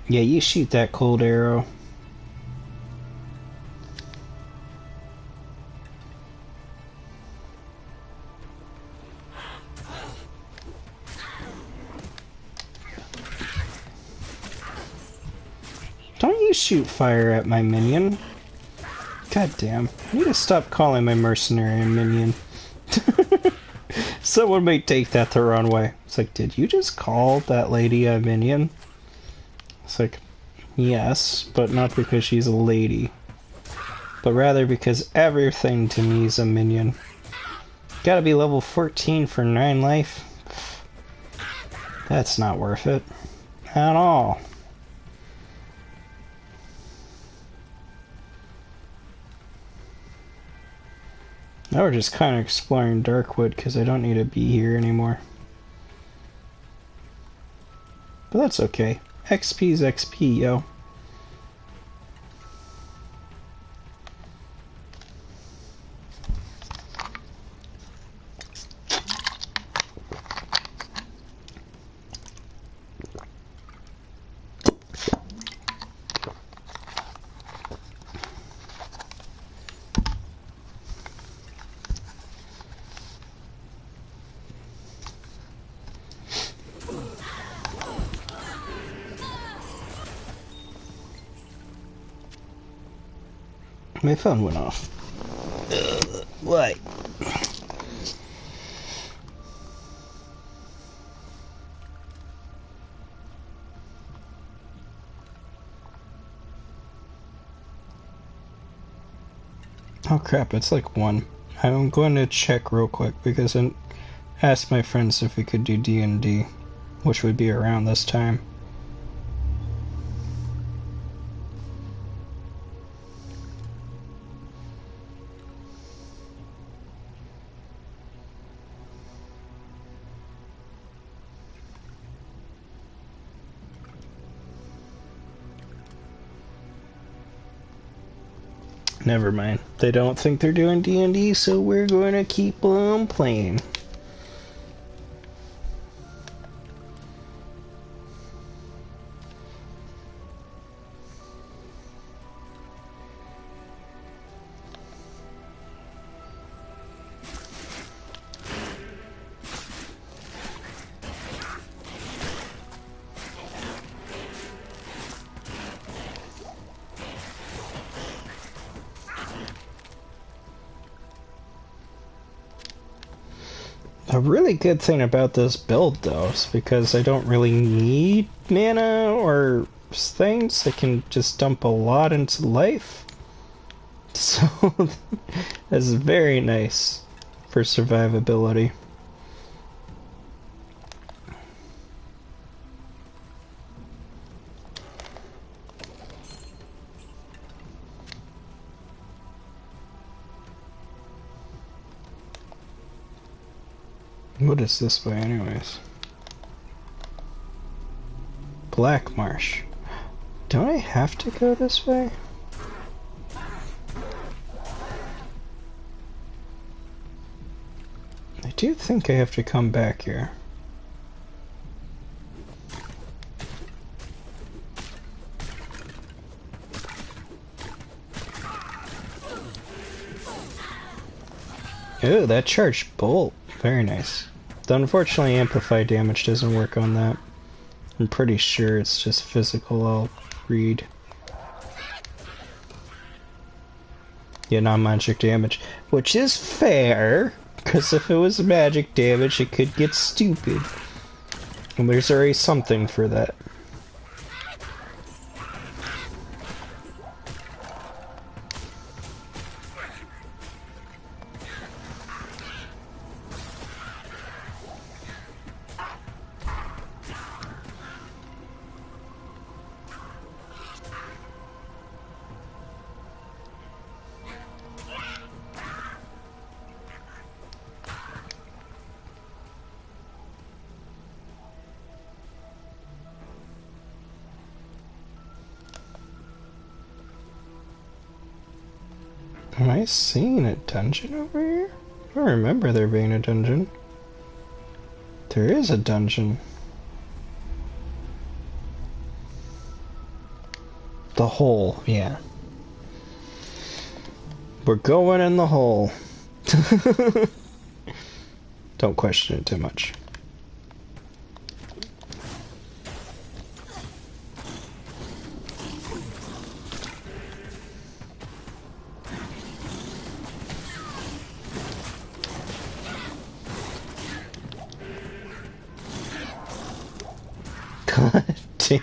Yeah, you shoot that cold arrow. Don't you shoot fire at my minion. God damn. I need to stop calling my mercenary a minion. Someone may take that the wrong way. It's like, did you just call that lady a minion? It's like, yes, but not because she's a lady. But rather because everything to me is a minion. Gotta be level 14 for 9 life? That's not worth it. At all. Now we're just kind of exploring Darkwood because I don't need to be here anymore. But that's okay. XP's XP, yo. My phone went off. What? Oh crap, it's like 1. I'm going to check real quick because I asked my friends if we could do D&D, which would be around this time. never mind. They don't think they're doing D&D, so we're going to keep on playing. A really good thing about this build, though, is because I don't really need mana or things. I can just dump a lot into life. So, that's very nice for survivability. What is this way, anyways? Black Marsh. Don't I have to go this way? I do think I have to come back here. Oh, that charged bolt. Very nice. Though unfortunately amplified damage doesn't work on that. I'm pretty sure it's just physical. I'll read. Yeah, non-magic damage. Which is fair, because if it was magic damage it could get stupid. And there's already something for that. Am I seeing a dungeon over here? I don't remember there being a dungeon. There is a dungeon. The hole, yeah. We're going in the hole. Don't question it too much. God damn.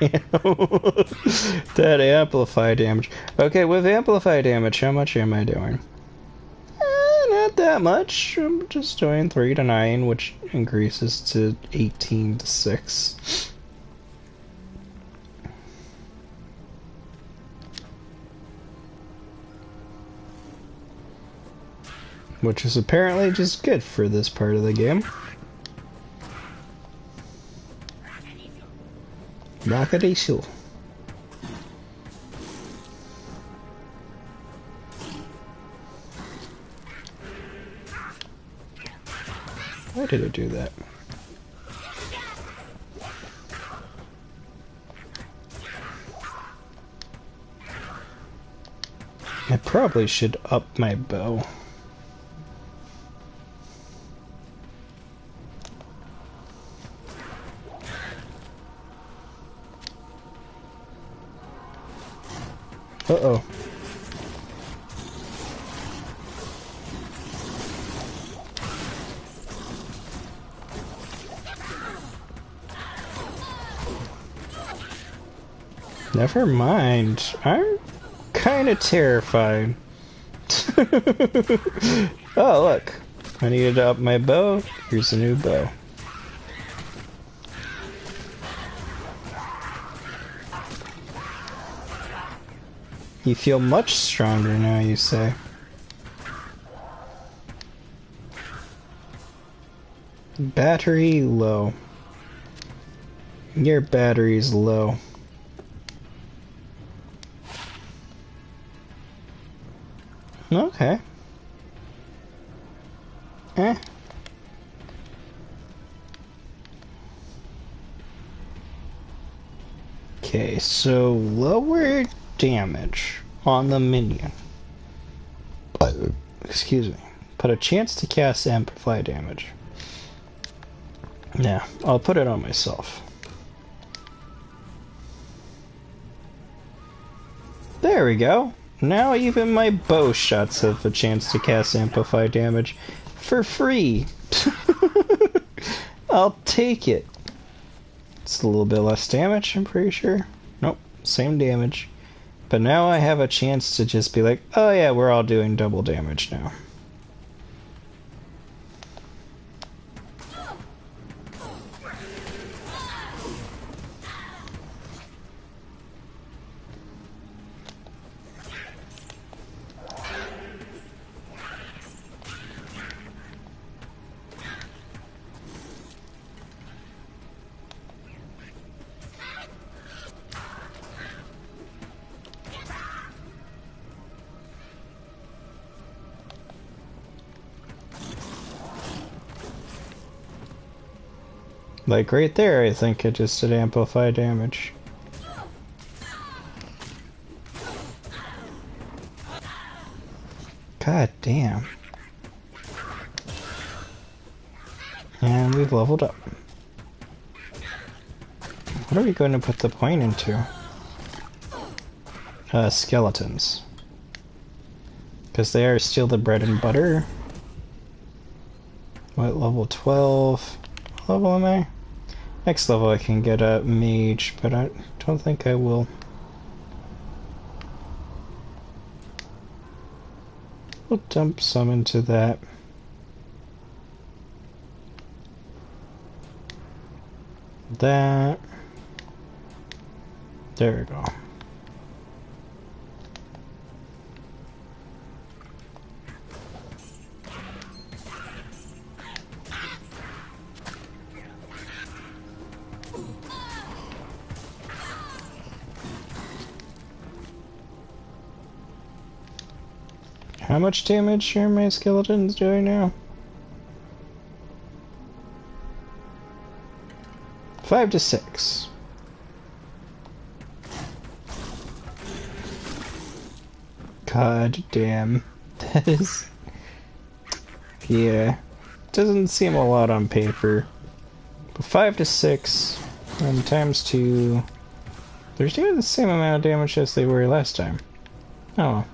That amplify damage. Okay, with amplify damage, how much am I doing? Not that much. I'm just doing 3 to 9, which increases to 18 to 6. Which is apparently just good for this part of the game. Rockety-shoo. Why did it do that? I probably should up my bow. Uh-oh. Never mind. I'm kind of terrified. Oh, look. I needed to up my bow. Here's a new bow. You feel much stronger now, you say. Battery low. Your battery's low. Okay. Eh. Okay, so lower damage on the minion. Excuse me. But a chance to cast amplify damage. Yeah, I'll put it on myself. There we go. Now even my bow shots have a chance to cast amplify damage for free. I'll take it. It's a little bit less damage, I'm pretty sure. Nope, same damage. But now I have a chance to just be like, oh yeah, we're all doing double damage now. Like right there, I think I just did amplify damage. God damn. And we've leveled up. What are we going to put the point into? Skeletons. Because they are still the bread and butter. What, level 12? What level am I? Next level I can get a mage, but I don't think I will. We'll dump some into that. That. There we go. How much damage are my skeletons doing now? 5 to 6. God damn. That is... yeah. Doesn't seem a lot on paper. But 5 to 6, and times 2... they're doing the same amount of damage as they were last time. Oh.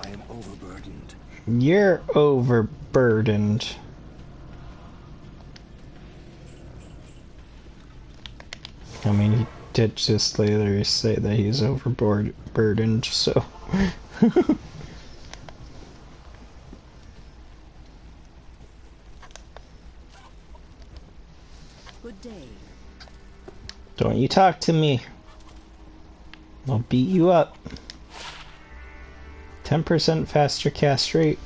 I am overburdened. You're overburdened. I mean, he did just later say that he's overburdened, so... Good day. Don't you talk to me. I'll beat you up. 10% faster cast rate.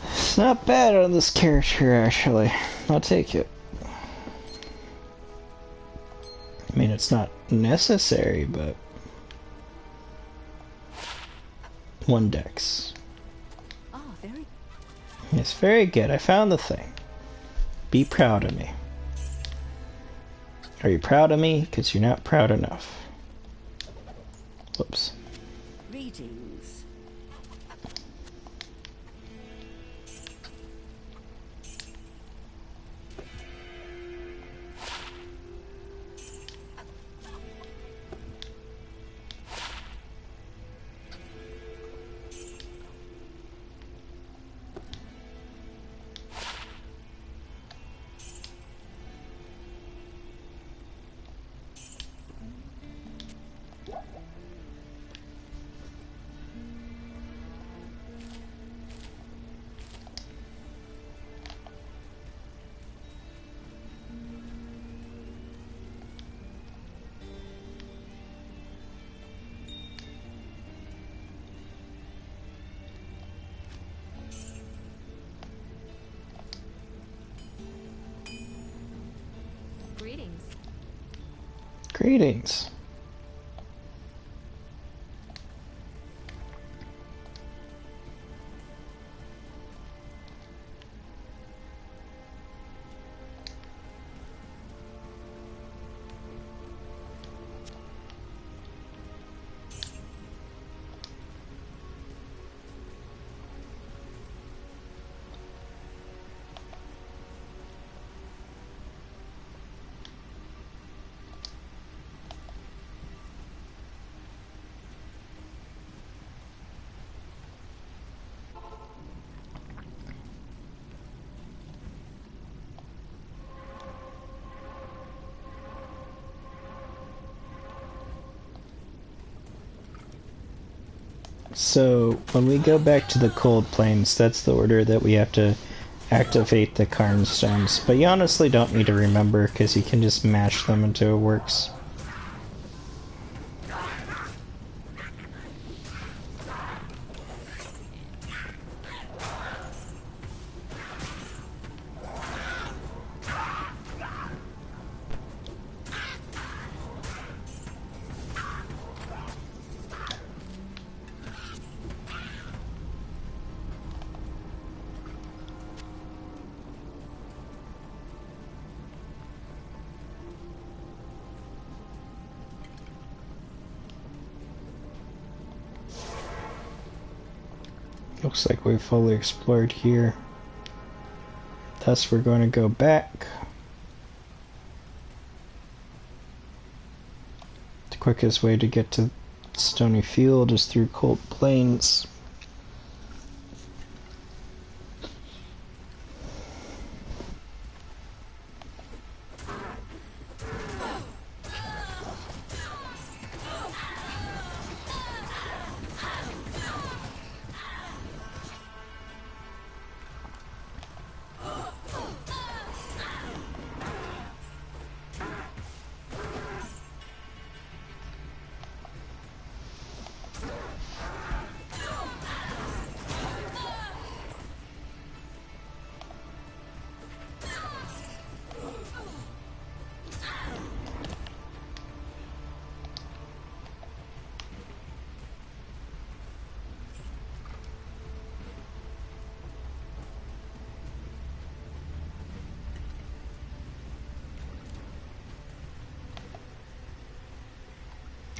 It's not bad on this character, actually. I'll take it. I mean, it's not necessary, but... 1 dex. Ah, very. It's very good. I found the thing. Be proud of me. Are you proud of me? Because you're not proud enough. Whoops. Greetings. Greetings. So, when we go back to the Cold Plains, that's the order that we have to activate the Karn Stones. But you honestly don't need to remember, because you can just mash them until it works. Looks like we've fully explored here. Thus we're going to go back. The quickest way to get to Stony Field is through Cold Plains.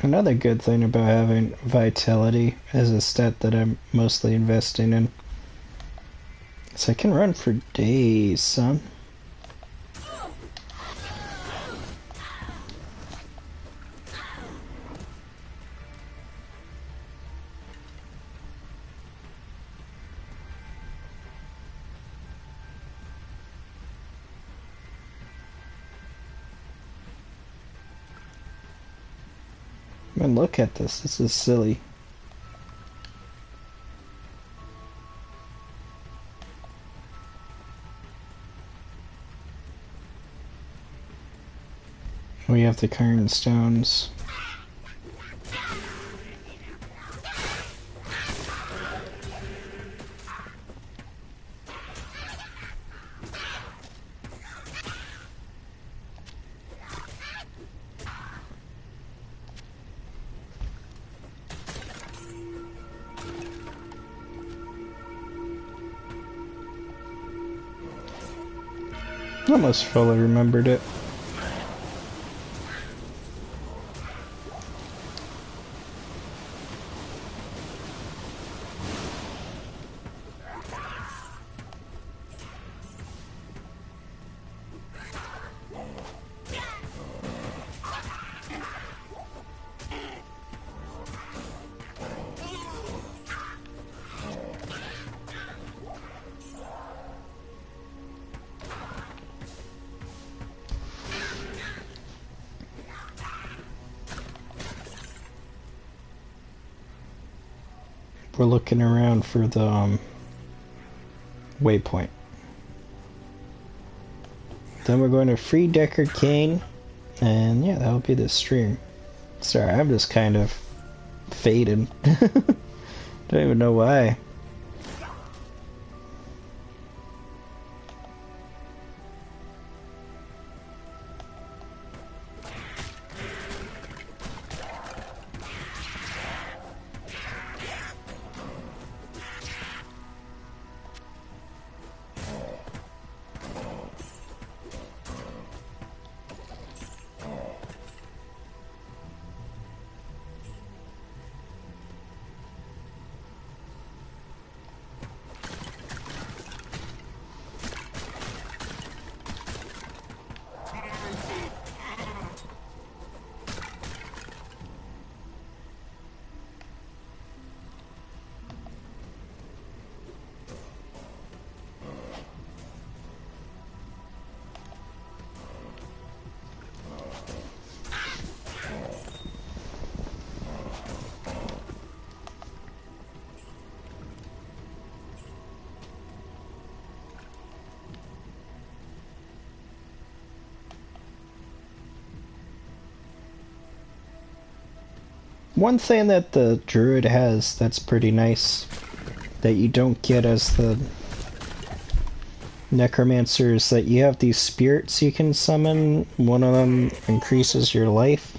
Another good thing about having Vitality as a stat that I'm mostly investing in is I can run for days, son. Man, look at this. This is silly. We have the Karn Stones. Almost fully remembered it. We're looking around for the waypoint. Then we're going to free Deckard Cain, and yeah, that'll be the stream. Sorry, I'm just kind of faded. Don't even know why. One thing that the druid has that's pretty nice that you don't get as the necromancer is that you have these spirits you can summon. One of them increases your life.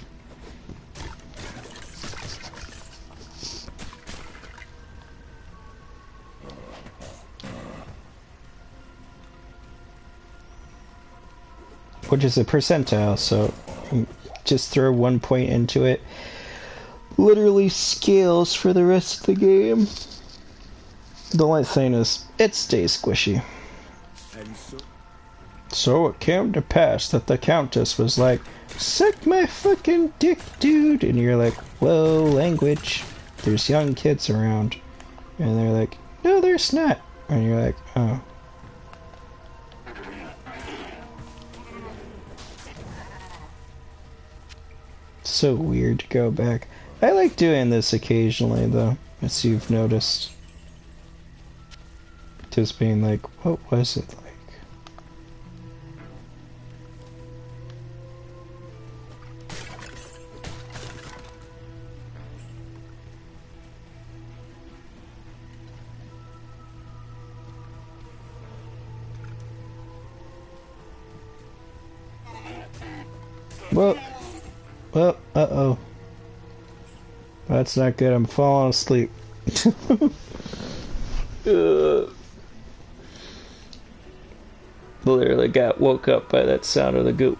Which is a percentile, so just throw 1 point into it. Literally scales for the rest of the game. The only thing is, it stays squishy. So it came to pass that the Countess was like, "Suck my fucking dick, dude!" And you're like, "Whoa, language. There's young kids around." And they're like, "No, there's not." And you're like, "Oh." So weird to go back. I like doing this occasionally, though, as you've noticed. Just being like, what was it like? Well, uh-oh. That's not good, I'm falling asleep. Literally got woke up by that sound of the goop.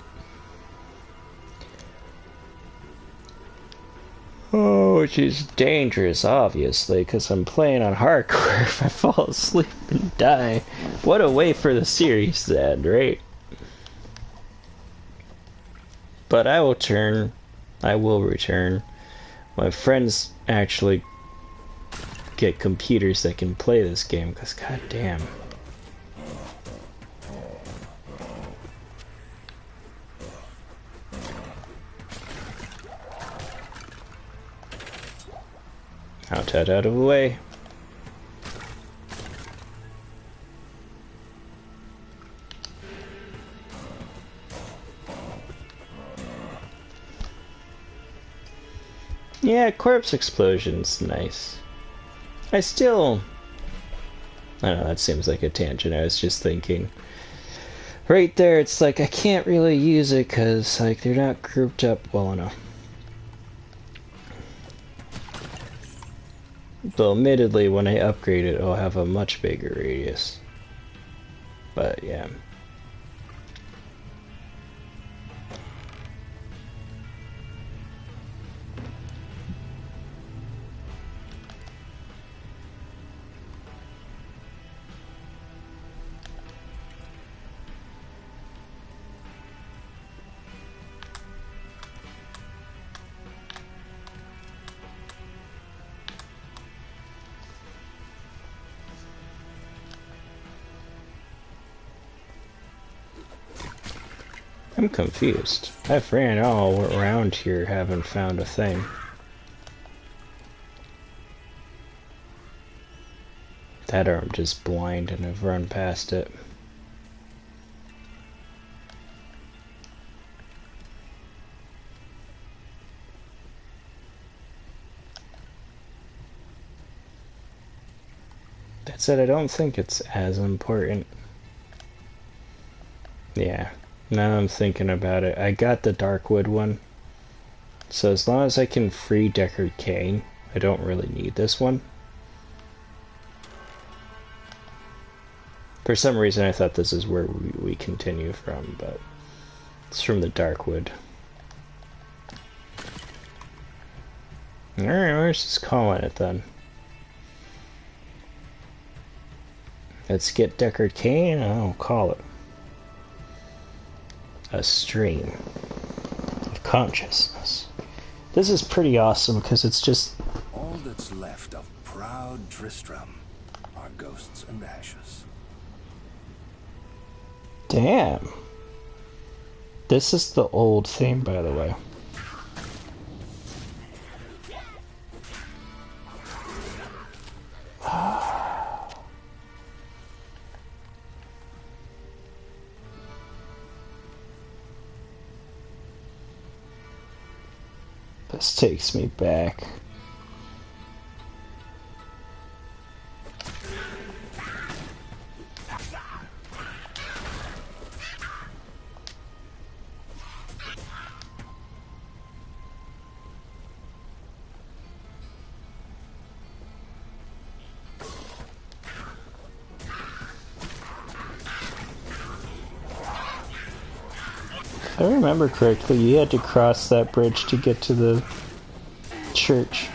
Oh, which is dangerous, obviously, because I'm playing on hardcore. If I fall asleep and die, what a way for the series to end, right? But I will return. My friends actually get computers that can play this game, because goddamn. Out of the way. Yeah, corpse explosion's nice. I don't know, that seems like a tangent. I was just thinking. Right there, it's like, I can't really use it because, like, they're not grouped up well enough. Though, admittedly, when I upgrade it, I'll have a much bigger radius. But, yeah. I'm confused. I've ran all around here, haven't found a thing. That or I'm just blind and have run past it. That said, I don't think it's as important. Yeah. Now I'm thinking about it. I got the Darkwood one. So as long as I can free Deckard Cain, I don't really need this one. For some reason I thought this is where we continue from, but it's from the Darkwood. Alright, let's just call it then. Let's get Deckard Cain and I'll call it a stream of consciousness. This is pretty awesome because it's just all that's left of proud Tristram are ghosts and ashes. Damn. This is the old theme, by the way. This takes me back. If I remember correctly, you had to cross that bridge to get to the church.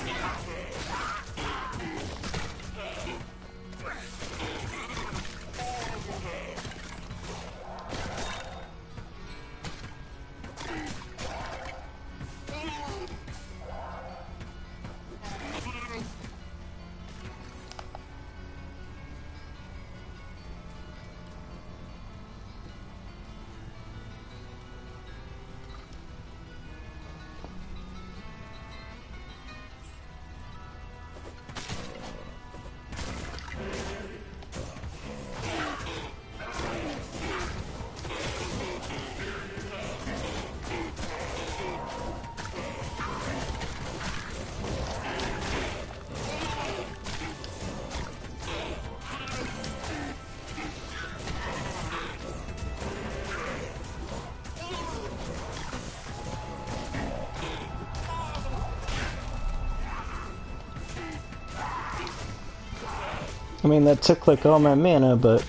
I mean, that took like all my mana, but...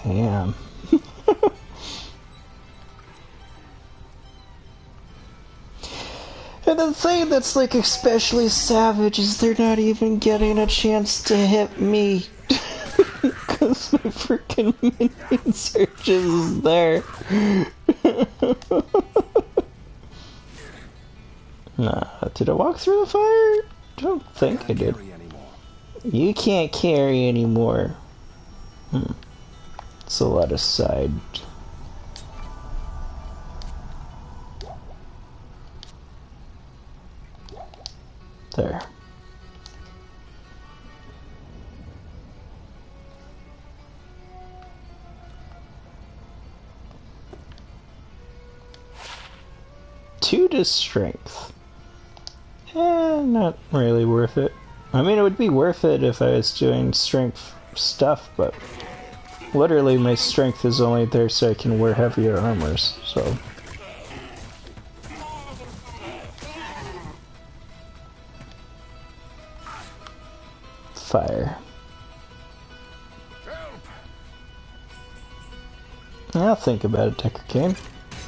Damn. And the thing that's like especially savage is they're not even getting a chance to hit me. Because my freaking minion searches is there. Nah, did I walk through the fire? I don't think I did. You can't carry anymore. It's a lot of side. There. Two to strength. Not really worth it. I mean, it would be worth it if I was doing strength stuff, but literally my strength is only there so I can wear heavier armors, so... Fire. I'll think about it, Decker Kane.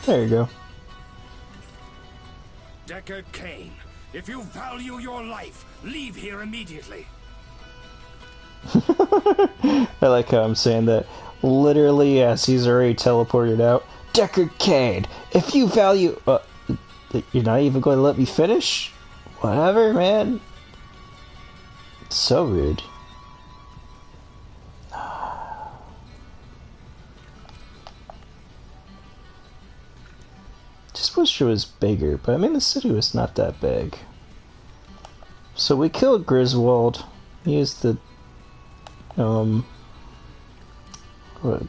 There you go. Deckard Cain, if you value your life, leave here immediately. I like how I'm saying that literally as he's already teleported out. Deckard Cain, if you value... you're not even going to let me finish? Whatever, man. So rude. Just wish it was bigger, but I mean the city was not that big. So we killed Griswold, used the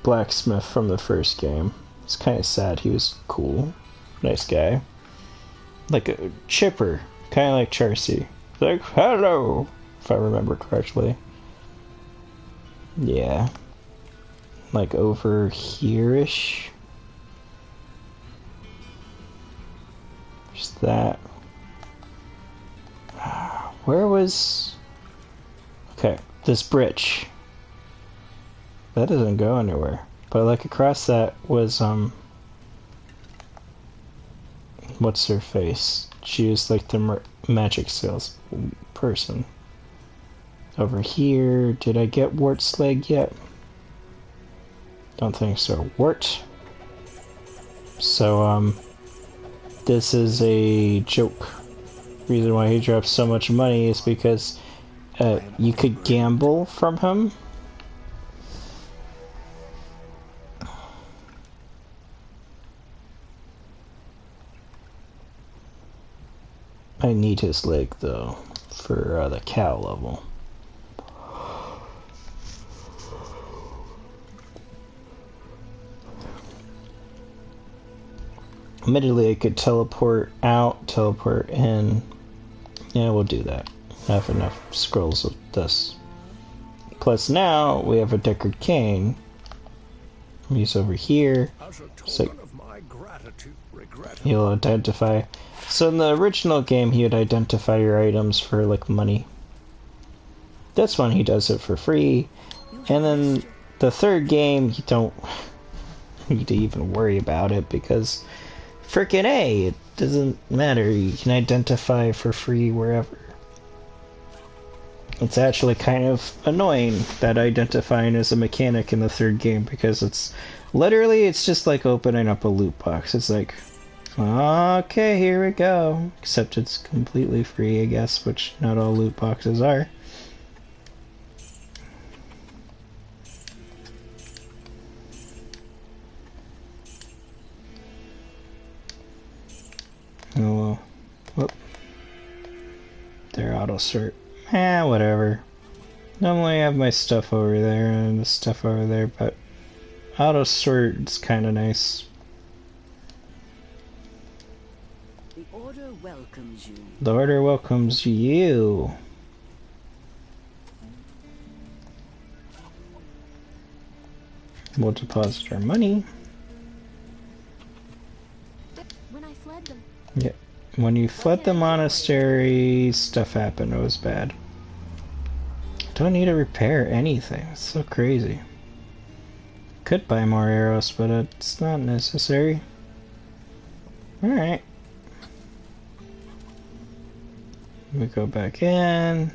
blacksmith from the first game. It's kind of sad. He was cool, nice guy, like a chipper, kind of like Charcy. Like hello, if I remember correctly. Yeah, like over here-ish. There's that. Where was... Okay, this bridge. That doesn't go anywhere. But like across that was, what's her face? She was like the magic sales person. Over here, did I get Wart's leg yet? Don't think so. Wart. So, this is a joke. Reason why he drops so much money is because you could gamble from him. I need his leg though for the cow level. Admittedly, I could teleport out, teleport in. Yeah, we'll do that. I have enough scrolls of this. Plus now, we have a Deckard Cain. He's over here. So he'll identify. So in the original game, he would identify your items for, like, money. This one, he does it for free. And then the third game, you don't need to even worry about it because frickin' A, it doesn't matter. You can identify for free wherever. It's actually kind of annoying that identifying is a mechanic in the third game because it's just like opening up a loot box. It's like, okay, here we go. Except it's completely free, I guess, which not all loot boxes are. Oh well. Whoop. Their auto sort. Whatever. Normally I have my stuff over there and the stuff over there, but auto sort is kind of nice. The Order welcomes you. The Order welcomes you. We'll deposit our money. When I fled them. Yeah. When you fled the monastery, stuff happened. It was bad. Don't need to repair anything. It's so crazy. Could buy more arrows, but it's not necessary. Alright. We go back in.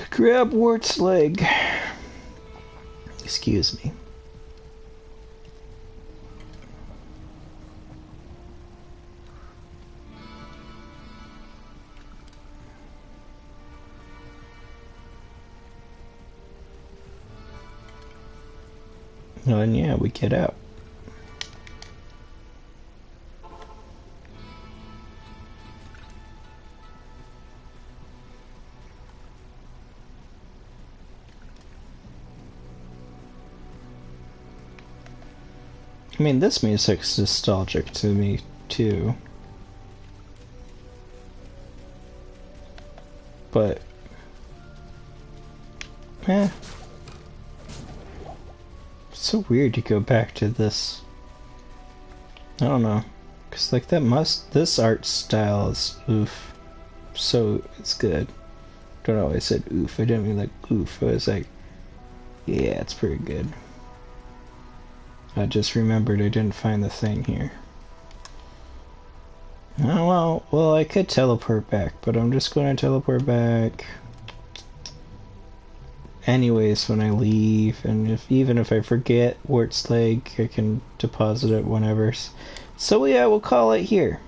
Grab Wart's leg. Excuse me. Oh, and yeah, we get out. I mean, this music's nostalgic to me, too. But... It's so weird to go back to this. I don't know. Because, like, this art style is oof. So, it's good. Don't know why I said oof. I didn't mean like oof. I was like, yeah, it's pretty good. I just remembered I didn't find the thing here. Oh, well, I could teleport back, but I'm just going to teleport back anyways when I leave, and even if I forget Wart's leg, I can deposit it whenever. So yeah, we'll call it here.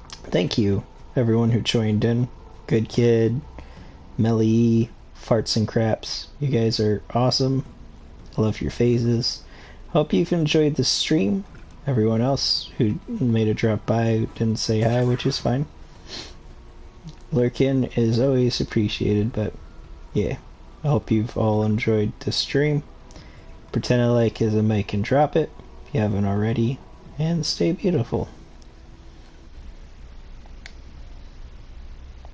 Thank you, everyone who joined in. Good Kid, Melly, Farts and Craps. You guys are awesome. I love your faces. Hope you've enjoyed the stream. Everyone else who made a drop by didn't say hi, which is fine. Lurkin is always appreciated, but yeah. I hope you've all enjoyed the stream. Pretend a like is a mic and drop it if you haven't already. And stay beautiful.